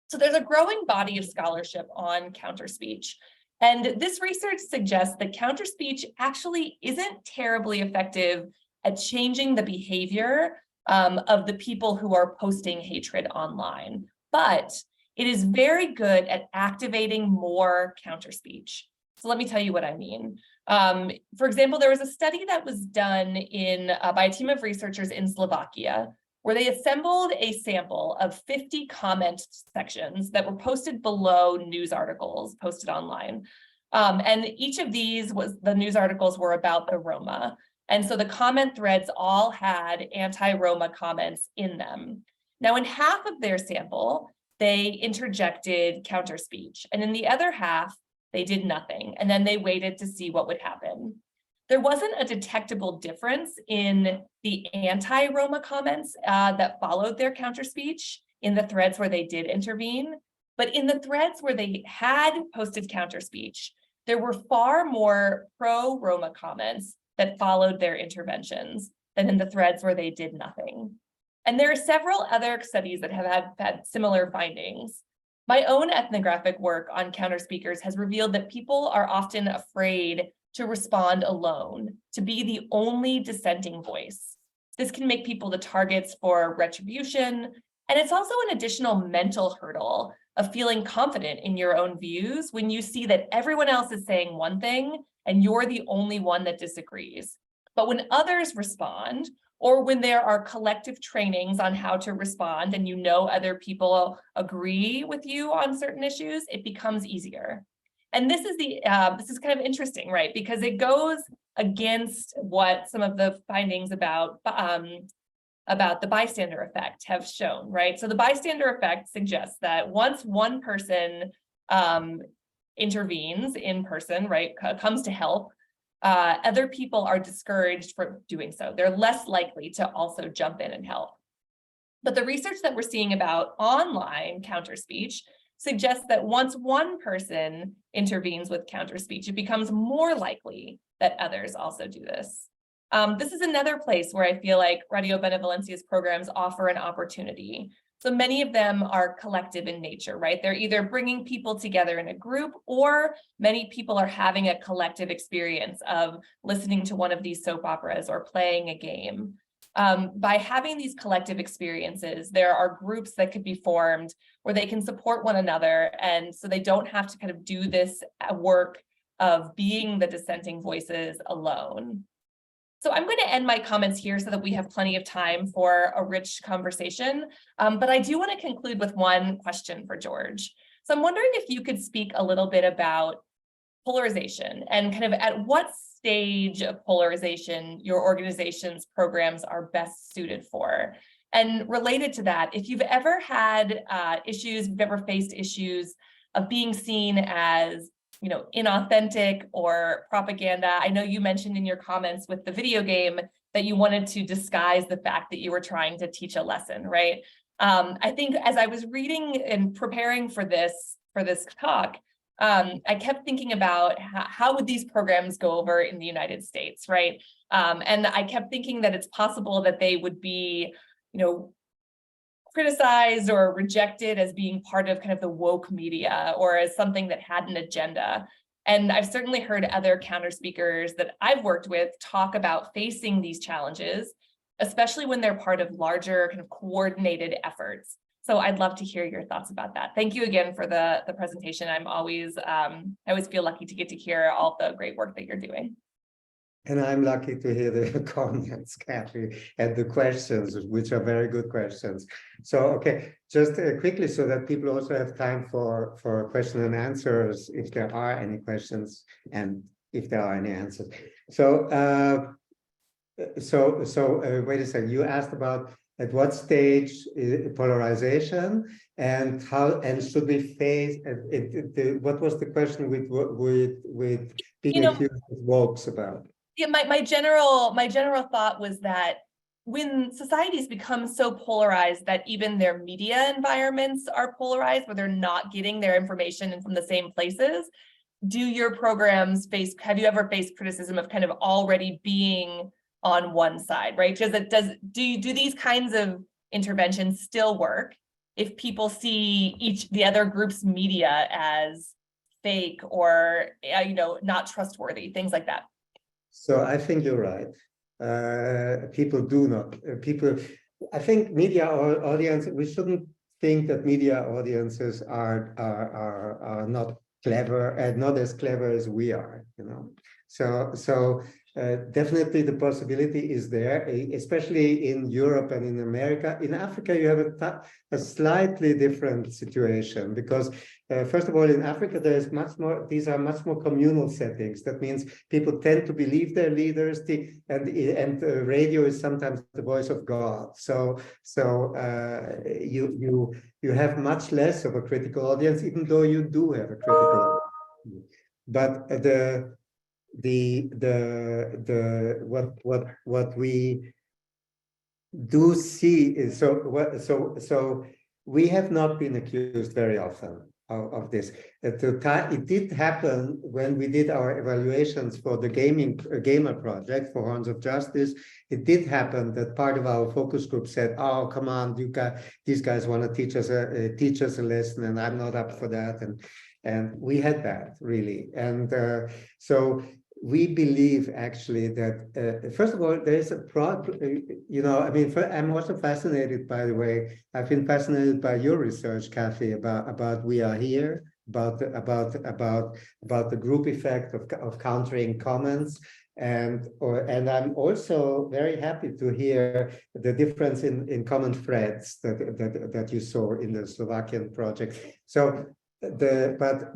Speaker 10: So there's a growing body of scholarship on counter speech. And this research suggests that counter speech actually isn't terribly effective at changing the behavior of the people who are posting hatred online, but it is very good at activating more counter speech. So let me tell you what I mean. For example, there was a study that was done by a team of researchers in Slovakia, where they assembled a sample of 50 comment sections that were posted below news articles posted online. And each of these the news articles were about the Roma. And so the comment threads all had anti-Roma comments in them. Now, in half of their sample, they interjected counter speech. And in the other half, they did nothing. And then they waited to see what would happen. There wasn't a detectable difference in the anti-Roma comments that followed their counter speech in the threads where they did intervene. But in the threads where they had posted counter speech, there were far more pro-Roma comments that followed their interventions than in the threads where they did nothing. And there are several other studies that have had similar findings. My own ethnographic work on counter speakers has revealed that people are often afraid to respond alone, to be the only dissenting voice. This can make people the targets for retribution. And it's also an additional mental hurdle of feeling confident in your own views when you see that everyone else is saying one thing and you're the only one that disagrees. But when others respond, or when there are collective trainings on how to respond and you know other people agree with you on certain issues, it becomes easier. And this is kind of interesting, right? Because it goes against what some of the findings about the bystander effect have shown, right? So the bystander effect suggests that once one person intervenes in person, right, comes to help, other people are discouraged from doing so. They're less likely to also jump in and help. But the research that we're seeing about online counter speech suggests that once one person intervenes with counter speech, it becomes more likely that others also do this. This is another place where I feel like Radio Benevolencia's programs offer an opportunity. So many of them are collective in nature, right? They're either bringing people together in a group, or many people are having a collective experience of listening to one of these soap operas or playing a game. By having these collective experiences, there are groups that could be formed where they can support one another. And so they don't have to kind of do this work of being the dissenting voices alone. So I'm going to end my comments here so that we have plenty of time for a rich conversation. But I do want to conclude with one question for George. So I'm wondering if you could speak a little bit about polarization and kind of at what stage of polarization your organization's programs are best suited for. And related to that, if you've ever had issues, if you've ever faced issues of being seen as inauthentic or propaganda. I know you mentioned in your comments with the video game that you wanted to disguise the fact that you were trying to teach a lesson, right? I think as I was reading and preparing for this talk, I kept thinking about how would these programs go over in the United States, right? And I kept thinking that it's possible that they would be, criticized or rejected as being part of kind of the woke media or as something that had an agenda. And I've certainly heard other counter speakers that I've worked with talk about facing these challenges, especially when they're part of larger kind of coordinated efforts. So I'd love to hear your thoughts about that. Thank you again for the presentation. I always feel lucky to get to hear all the great work that you're doing.
Speaker 2: And I'm lucky to hear the comments, Kathy, and the questions, which are very good questions. So, okay, just quickly so that people also have time for question and answers, if there are any questions and if there are any answers. So, wait a second. You asked about at what stage is polarization and how and should we face what was the question with being accused of wokes about?
Speaker 10: Yeah, my general thought was that when societies become so polarized that even their media environments are polarized, where they're not getting their information from the same places, do your programs have you ever faced criticism of kind of already being on one side, right? Do these kinds of interventions still work if people see the other group's media as fake or not trustworthy, things like that?
Speaker 2: So I think you're right. People do not. I think media audience. We shouldn't think that media audiences are not clever and not as clever as we are. So definitely the possibility is there, especially in Europe and in America. In Africa, you have a slightly different situation because, first of all, in Africa, there is much more. These are much more communal settings. That means people tend to believe their leaders, and radio is sometimes the voice of God. So you have much less of a critical audience, even though you do have a critical audience. But what we do see is so we have not been accused very often of this. It did happen when we did our evaluations for the gamer project for Horns of Justice. It did happen that part of our focus group said, "Oh, come on, these guys want to teach us a lesson, and I'm not up for that." And we had that really, and so we believe actually that first of all, there is a I mean, I'm also fascinated, by the way. I've been fascinated by your research, Kathy, about We Are Here, about the group effect of countering comments. And I'm also very happy to hear the difference in common threads that you saw in the Slovakian project. So but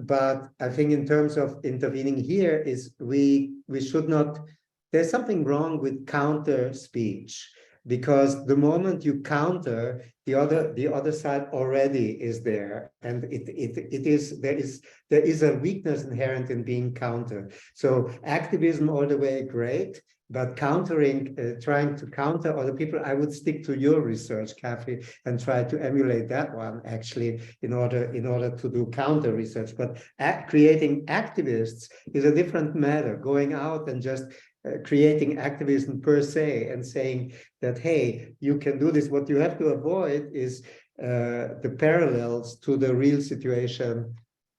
Speaker 2: I think in terms of intervening here is we should not. There's something wrong with counter speech, because the moment you counter, the other side already is there, and there is a weakness inherent in being counter. So activism all the way, great, but countering, trying to counter other people, I would stick to your research, Kathy, and try to emulate that one actually in order to do counter research. But creating activists is a different matter. Going out and just creating activism per se and saying that, hey, you can do this. What you have to avoid is the parallels to the real situation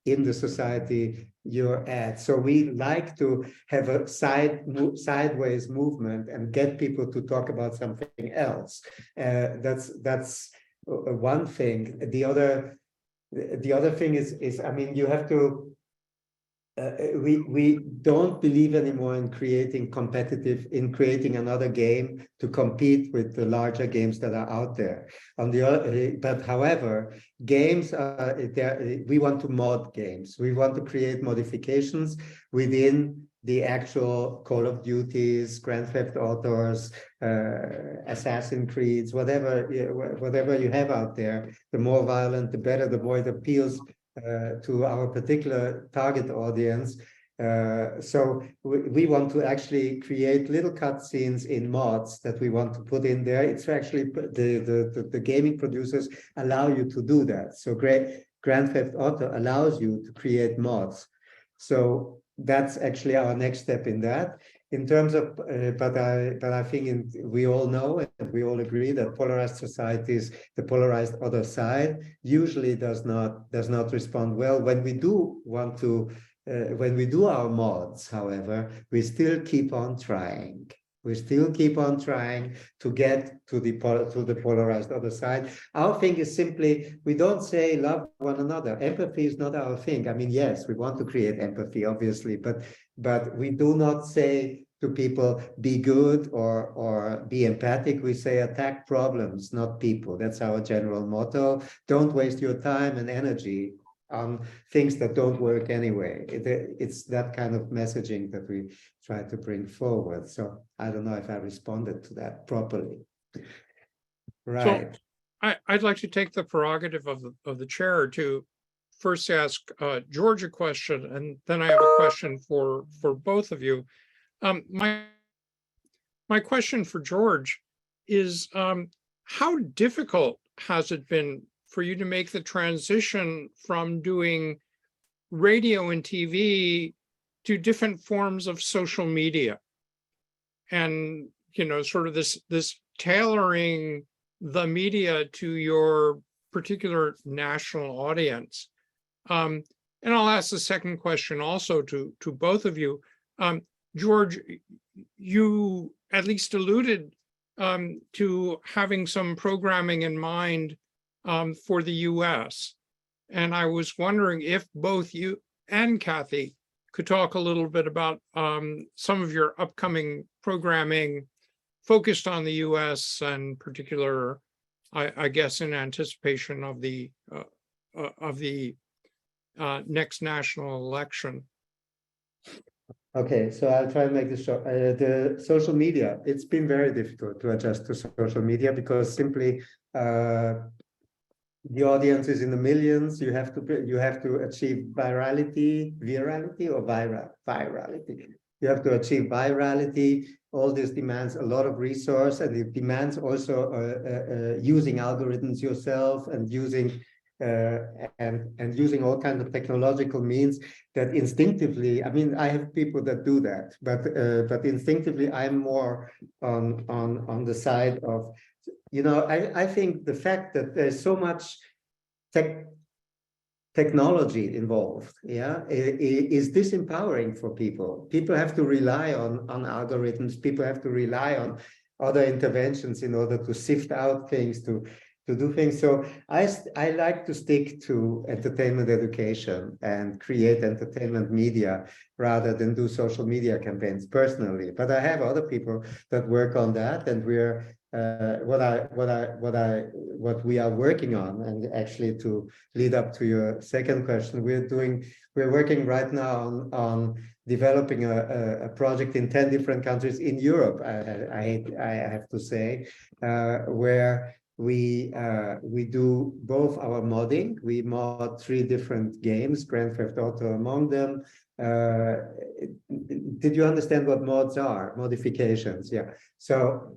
Speaker 2: in the society you're at. So we like to have a sideways movement and get people to talk about something else. That's one thing. The other thing is, I mean, you have to. We don't believe anymore in creating another game to compete with the larger games that are out there. On the other, but however, games are there. We want to mod games. We want to create modifications within the actual Call of Duties, Grand Theft Autos, Assassin's Creeds, whatever you have out there. The more violent, the better. The more it appeals to our particular target audience. So we want to actually create little cutscenes in mods that we want to put in there. It's actually the gaming producers allow you to do that. So Grand Theft Auto allows you to create mods. So that's actually our next step in that. In terms of, but I think we all know and we all agree that polarized societies, the polarized other side, usually does not respond well. When we do want to, when we do our mods, however, we still keep on trying. We still keep on trying to get to the polarized other side. Our thing is simply, we don't say love one another. Empathy is not our thing. I mean, yes, we want to create empathy, obviously, but we do not say to people, be good or be empathic. We say attack problems, not people. That's our general motto. Don't waste your time and energy on things that don't work anyway. It's that kind of messaging that we try to bring forward. So I don't know if I responded to that properly. Right.
Speaker 1: So I'd like to take the prerogative of the chair to first ask George a question, and then I have a question for both of you. My question for George is, how difficult has it been for you to make the transition from doing radio and TV to different forms of social media? And, you know, sort of this tailoring the media to your particular national audience. And I'll ask the second question also to both of you. George, you at least alluded to having some programming in mind for the US. And I was wondering if both you and Kathy could talk a little bit about some of your upcoming programming focused on the US, and particular, I guess, in anticipation of the next national election.
Speaker 2: Okay, so I'll try and make this short. The social media, it's been very difficult to adjust to social media because simply the audience is in the millions. You have to achieve virality. You have to achieve virality. All this demands a lot of resource, and it demands also using algorithms yourself and using using all kinds of technological means that instinctively, I mean, I have people that do that, but instinctively, I'm more on the side of, you know, I think the fact that there's so much technology involved. Yeah, is this empowering for people? People have to rely on algorithms. People have to rely on other interventions in order to sift out things, to do things. So I like to stick to entertainment education and create entertainment media rather than do social media campaigns personally. But I have other people that work on that, and we're what we are working on, and actually to lead up to your second question, we're working right now on developing a project in 10 different countries in Europe. I have to say, where we do both our modding. We mod 3 different games, Grand Theft Auto among them. Did you understand what mods are? Modifications, yeah. So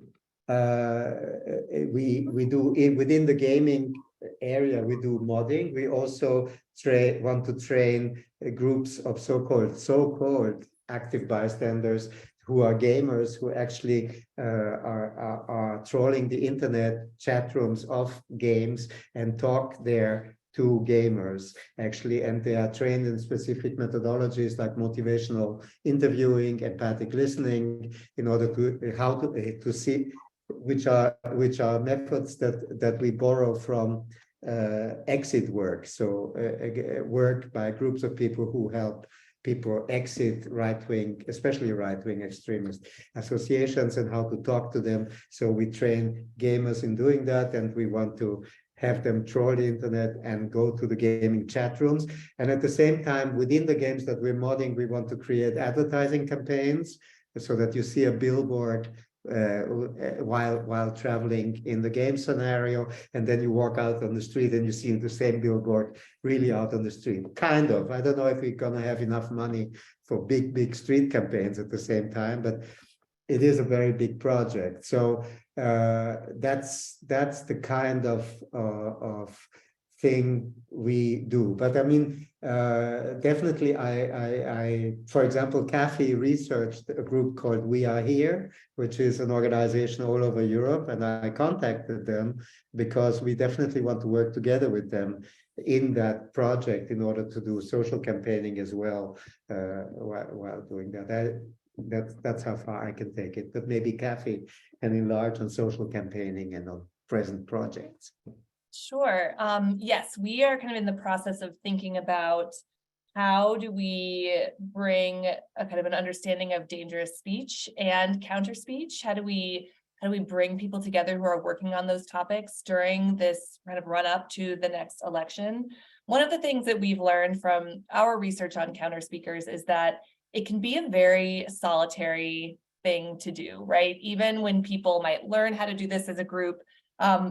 Speaker 2: we do within the gaming area, we do modding. We also want to train groups of so-called active bystanders who are gamers, who actually are trolling the internet chat rooms of games and talk there to gamers, actually, and they are trained in specific methodologies like motivational interviewing, empathic listening, in order to see which are methods that we borrow from exit work. So work by groups of people who help people exit right-wing, especially right-wing extremist associations, and how to talk to them. So we train gamers in doing that, and we want to have them troll the internet and go to the gaming chat rooms. And at the same time, within the games that we're modding, we want to create advertising campaigns so that you see a billboard while traveling in the game scenario, and then you walk out on the street and you see the same billboard really out on the street. Kind of. I don't know if we're gonna have enough money for big street campaigns at the same time, but it is a very big project. So that's the kind of thing we do. But I mean, definitely, I for example, Kathy researched a group called We Are Here, which is an organization all over Europe, and I contacted them because we definitely want to work together with them in that project in order to do social campaigning as well while doing that. That's how far I can take it. But maybe Kathy can enlarge on social campaigning and on present projects.
Speaker 10: Sure. Yes, we are kind of in the process of thinking about how do we bring a kind of an understanding of dangerous speech and counter speech? How do we bring people together who are working on those topics during this kind of run up to the next election? One of the things that we've learned from our research on counter speakers is that it can be a very solitary thing to do, right? Even when people might learn how to do this as a group,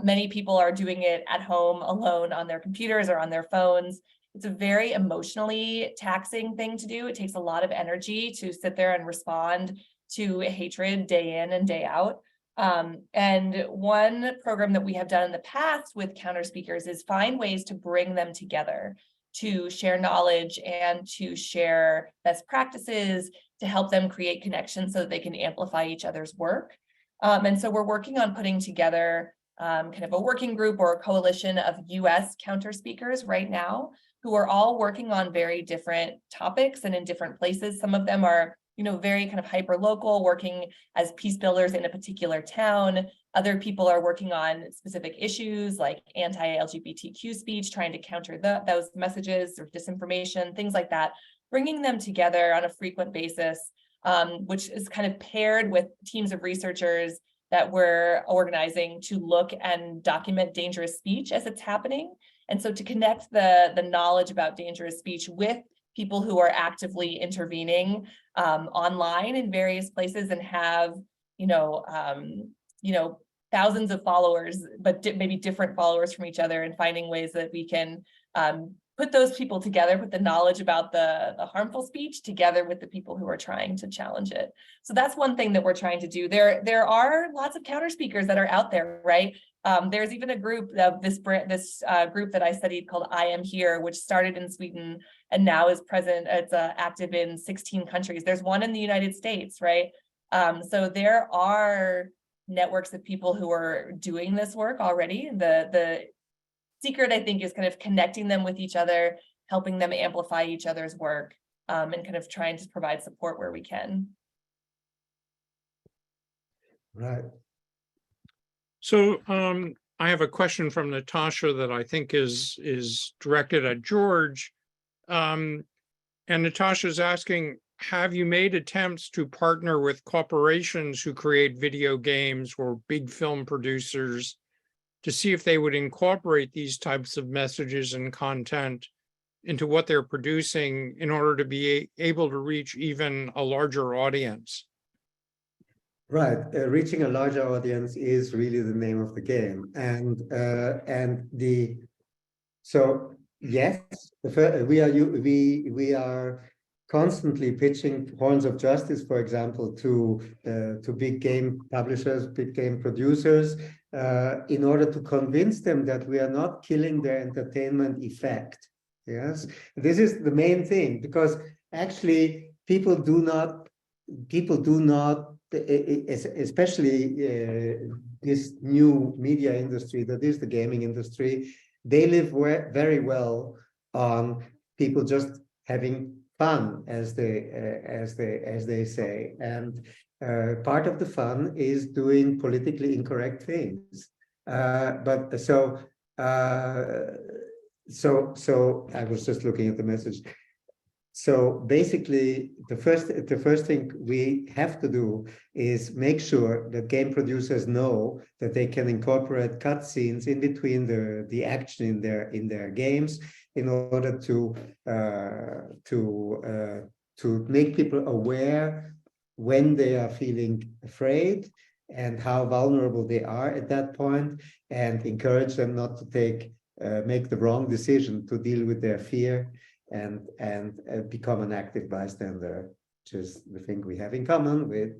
Speaker 10: many people are doing it at home alone on their computers or on their phones. It's a very emotionally taxing thing to do. It takes a lot of energy to sit there and respond to hatred day in and day out. And one program that we have done in the past with counter speakers is find ways to bring them together, to share knowledge and to share best practices, to help them create connections so that they can amplify each other's work. And so we're working on putting together kind of a working group or a coalition of US counter speakers right now, who are all working on very different topics and in different places. Some of them are, very kind of hyper local, working as peace builders in a particular town. Other people are working on specific issues like anti-LGBTQ speech, trying to counter those messages or disinformation, things like that, bringing them together on a frequent basis, which is kind of paired with teams of researchers that we're organizing to look and document dangerous speech as it's happening. And so to connect the knowledge about dangerous speech with people who are actively intervening online in various places and have, thousands of followers, but maybe different followers from each other, and finding ways that we can put those people together, put the knowledge about the harmful speech together with the people who are trying to challenge it. So that's one thing that we're trying to do. There are lots of counter speakers that are out there, right? There's even a group of this group that I studied called I Am Here, which started in Sweden and now is present. It's active in 16 countries. There's one in the United States, right? So there are networks of people who are doing this work already. The secret, I think, is kind of connecting them with each other, helping them amplify each other's work, and kind of trying to provide support where we can.
Speaker 2: Right.
Speaker 1: So I have a question from Natasha that I think is directed at George. And Natasha's asking, have you made attempts to partner with corporations who create video games or big film producers to see if they would incorporate these types of messages and content into what they're producing in order to be able to reach even a larger audience?
Speaker 2: Right, reaching a larger audience is really the name of the game, and so yes, we are constantly pitching Horns of Justice, for example, to big game publishers, big game producers, in order to convince them that we are not killing their entertainment effect. Yes, this is the main thing, because actually people do not, especially this new media industry that is the gaming industry, they live very well on people just having fun, as they say, and part of the fun is doing politically incorrect things. So I was just looking at the message. So basically, the first thing we have to do is make sure that game producers know that they can incorporate cutscenes in between the action in their games, in order to make people aware when they are feeling afraid and how vulnerable they are at that point, and encourage them not to make the wrong decision to deal with their fear and become an active bystander, which is the thing we have in common with.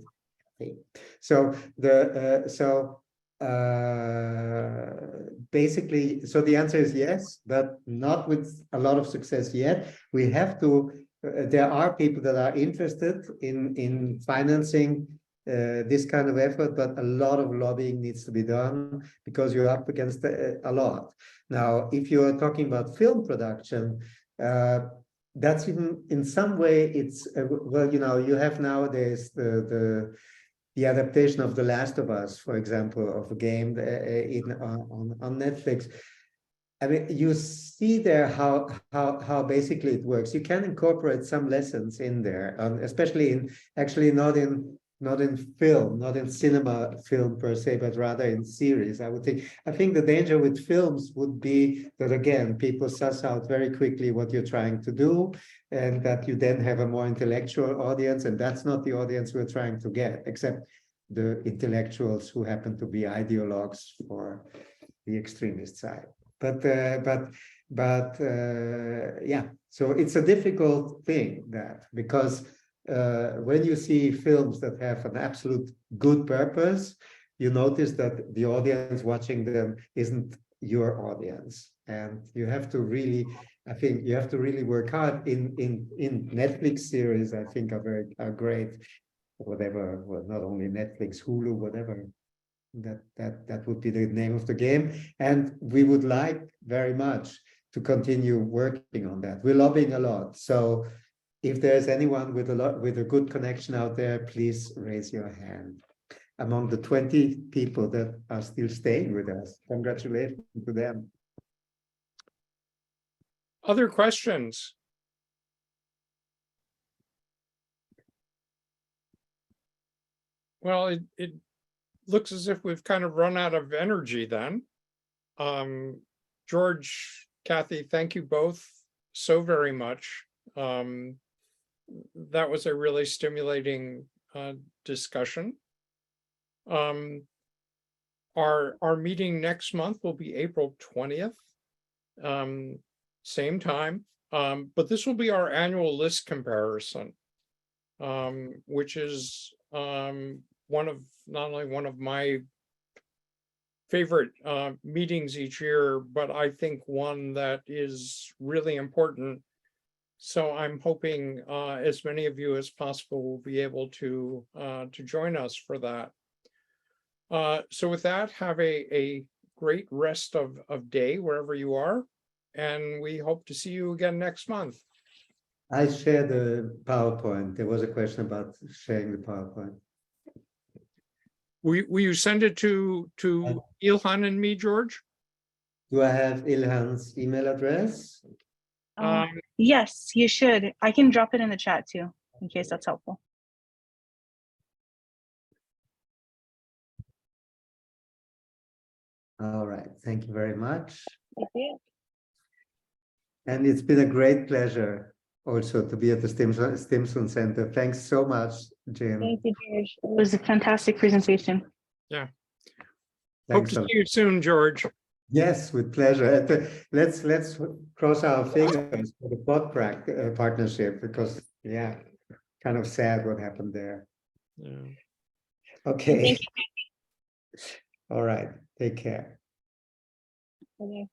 Speaker 2: So basically, so the answer is yes, but not with a lot of success yet. We have to. There are people that are interested in financing this kind of effort, but a lot of lobbying needs to be done, because you're up against a lot. Now, if you are talking about film production, that's even in some way it's well, you know, you have nowadays the adaptation of The Last of Us, for example, of a game on Netflix. I mean, you see there how basically it works. You can incorporate some lessons in there, especially in actually not in film, not in cinema film per se, but rather in series. I think the danger with films would be that, again, people suss out very quickly what you're trying to do, and that you then have a more intellectual audience, and that's not the audience we're trying to get, except the intellectuals who happen to be ideologues for the extremist side. But yeah, so it's a difficult thing, that, because when you see films that have an absolute good purpose, you notice that the audience watching them isn't your audience, and you have to really, I think you have to really work hard. In Netflix series, I think are great, whatever, well, not only Netflix, Hulu, whatever. That would be the name of the game, and we would like very much to continue working on that. We're lobbying a lot, so if there's anyone with a good connection out there, please raise your hand. Among the 20 people that are still staying with us, congratulations to them.
Speaker 1: Other questions? Well, it looks as if we've kind of run out of energy then. George, Kathy, thank you both so very much. That was a really stimulating discussion. Our meeting next month will be April 20th, same time, but this will be our annual list comparison, which is not only one of my favorite meetings each year, but I think one that is really important. So I'm hoping as many of you as possible will be able to join us for that. So with that, have a great rest of day wherever you are, and we hope to see you again next month.
Speaker 2: I share the PowerPoint. There was a question about sharing the PowerPoint.
Speaker 1: Will you send it to Ilhan and me, George?
Speaker 2: Do I have Ilhan's email address?
Speaker 11: Yes, you should. I can drop it in the chat too, in case that's helpful.
Speaker 2: All right, thank you very much.
Speaker 11: Thank you.
Speaker 2: And it's been a great pleasure also to be at the Stimson Center. Thanks so much, Jim.
Speaker 11: Thank you, George. It was a fantastic presentation.
Speaker 1: Yeah.
Speaker 2: Thanks
Speaker 1: Hope
Speaker 2: a
Speaker 1: to see you soon, George.
Speaker 2: Yes, with pleasure. Let's cross our fingers for the partnership, because yeah, kind of sad what happened there.
Speaker 1: Yeah.
Speaker 2: Okay.
Speaker 11: Thank you.
Speaker 2: All right. Take care.
Speaker 11: Okay.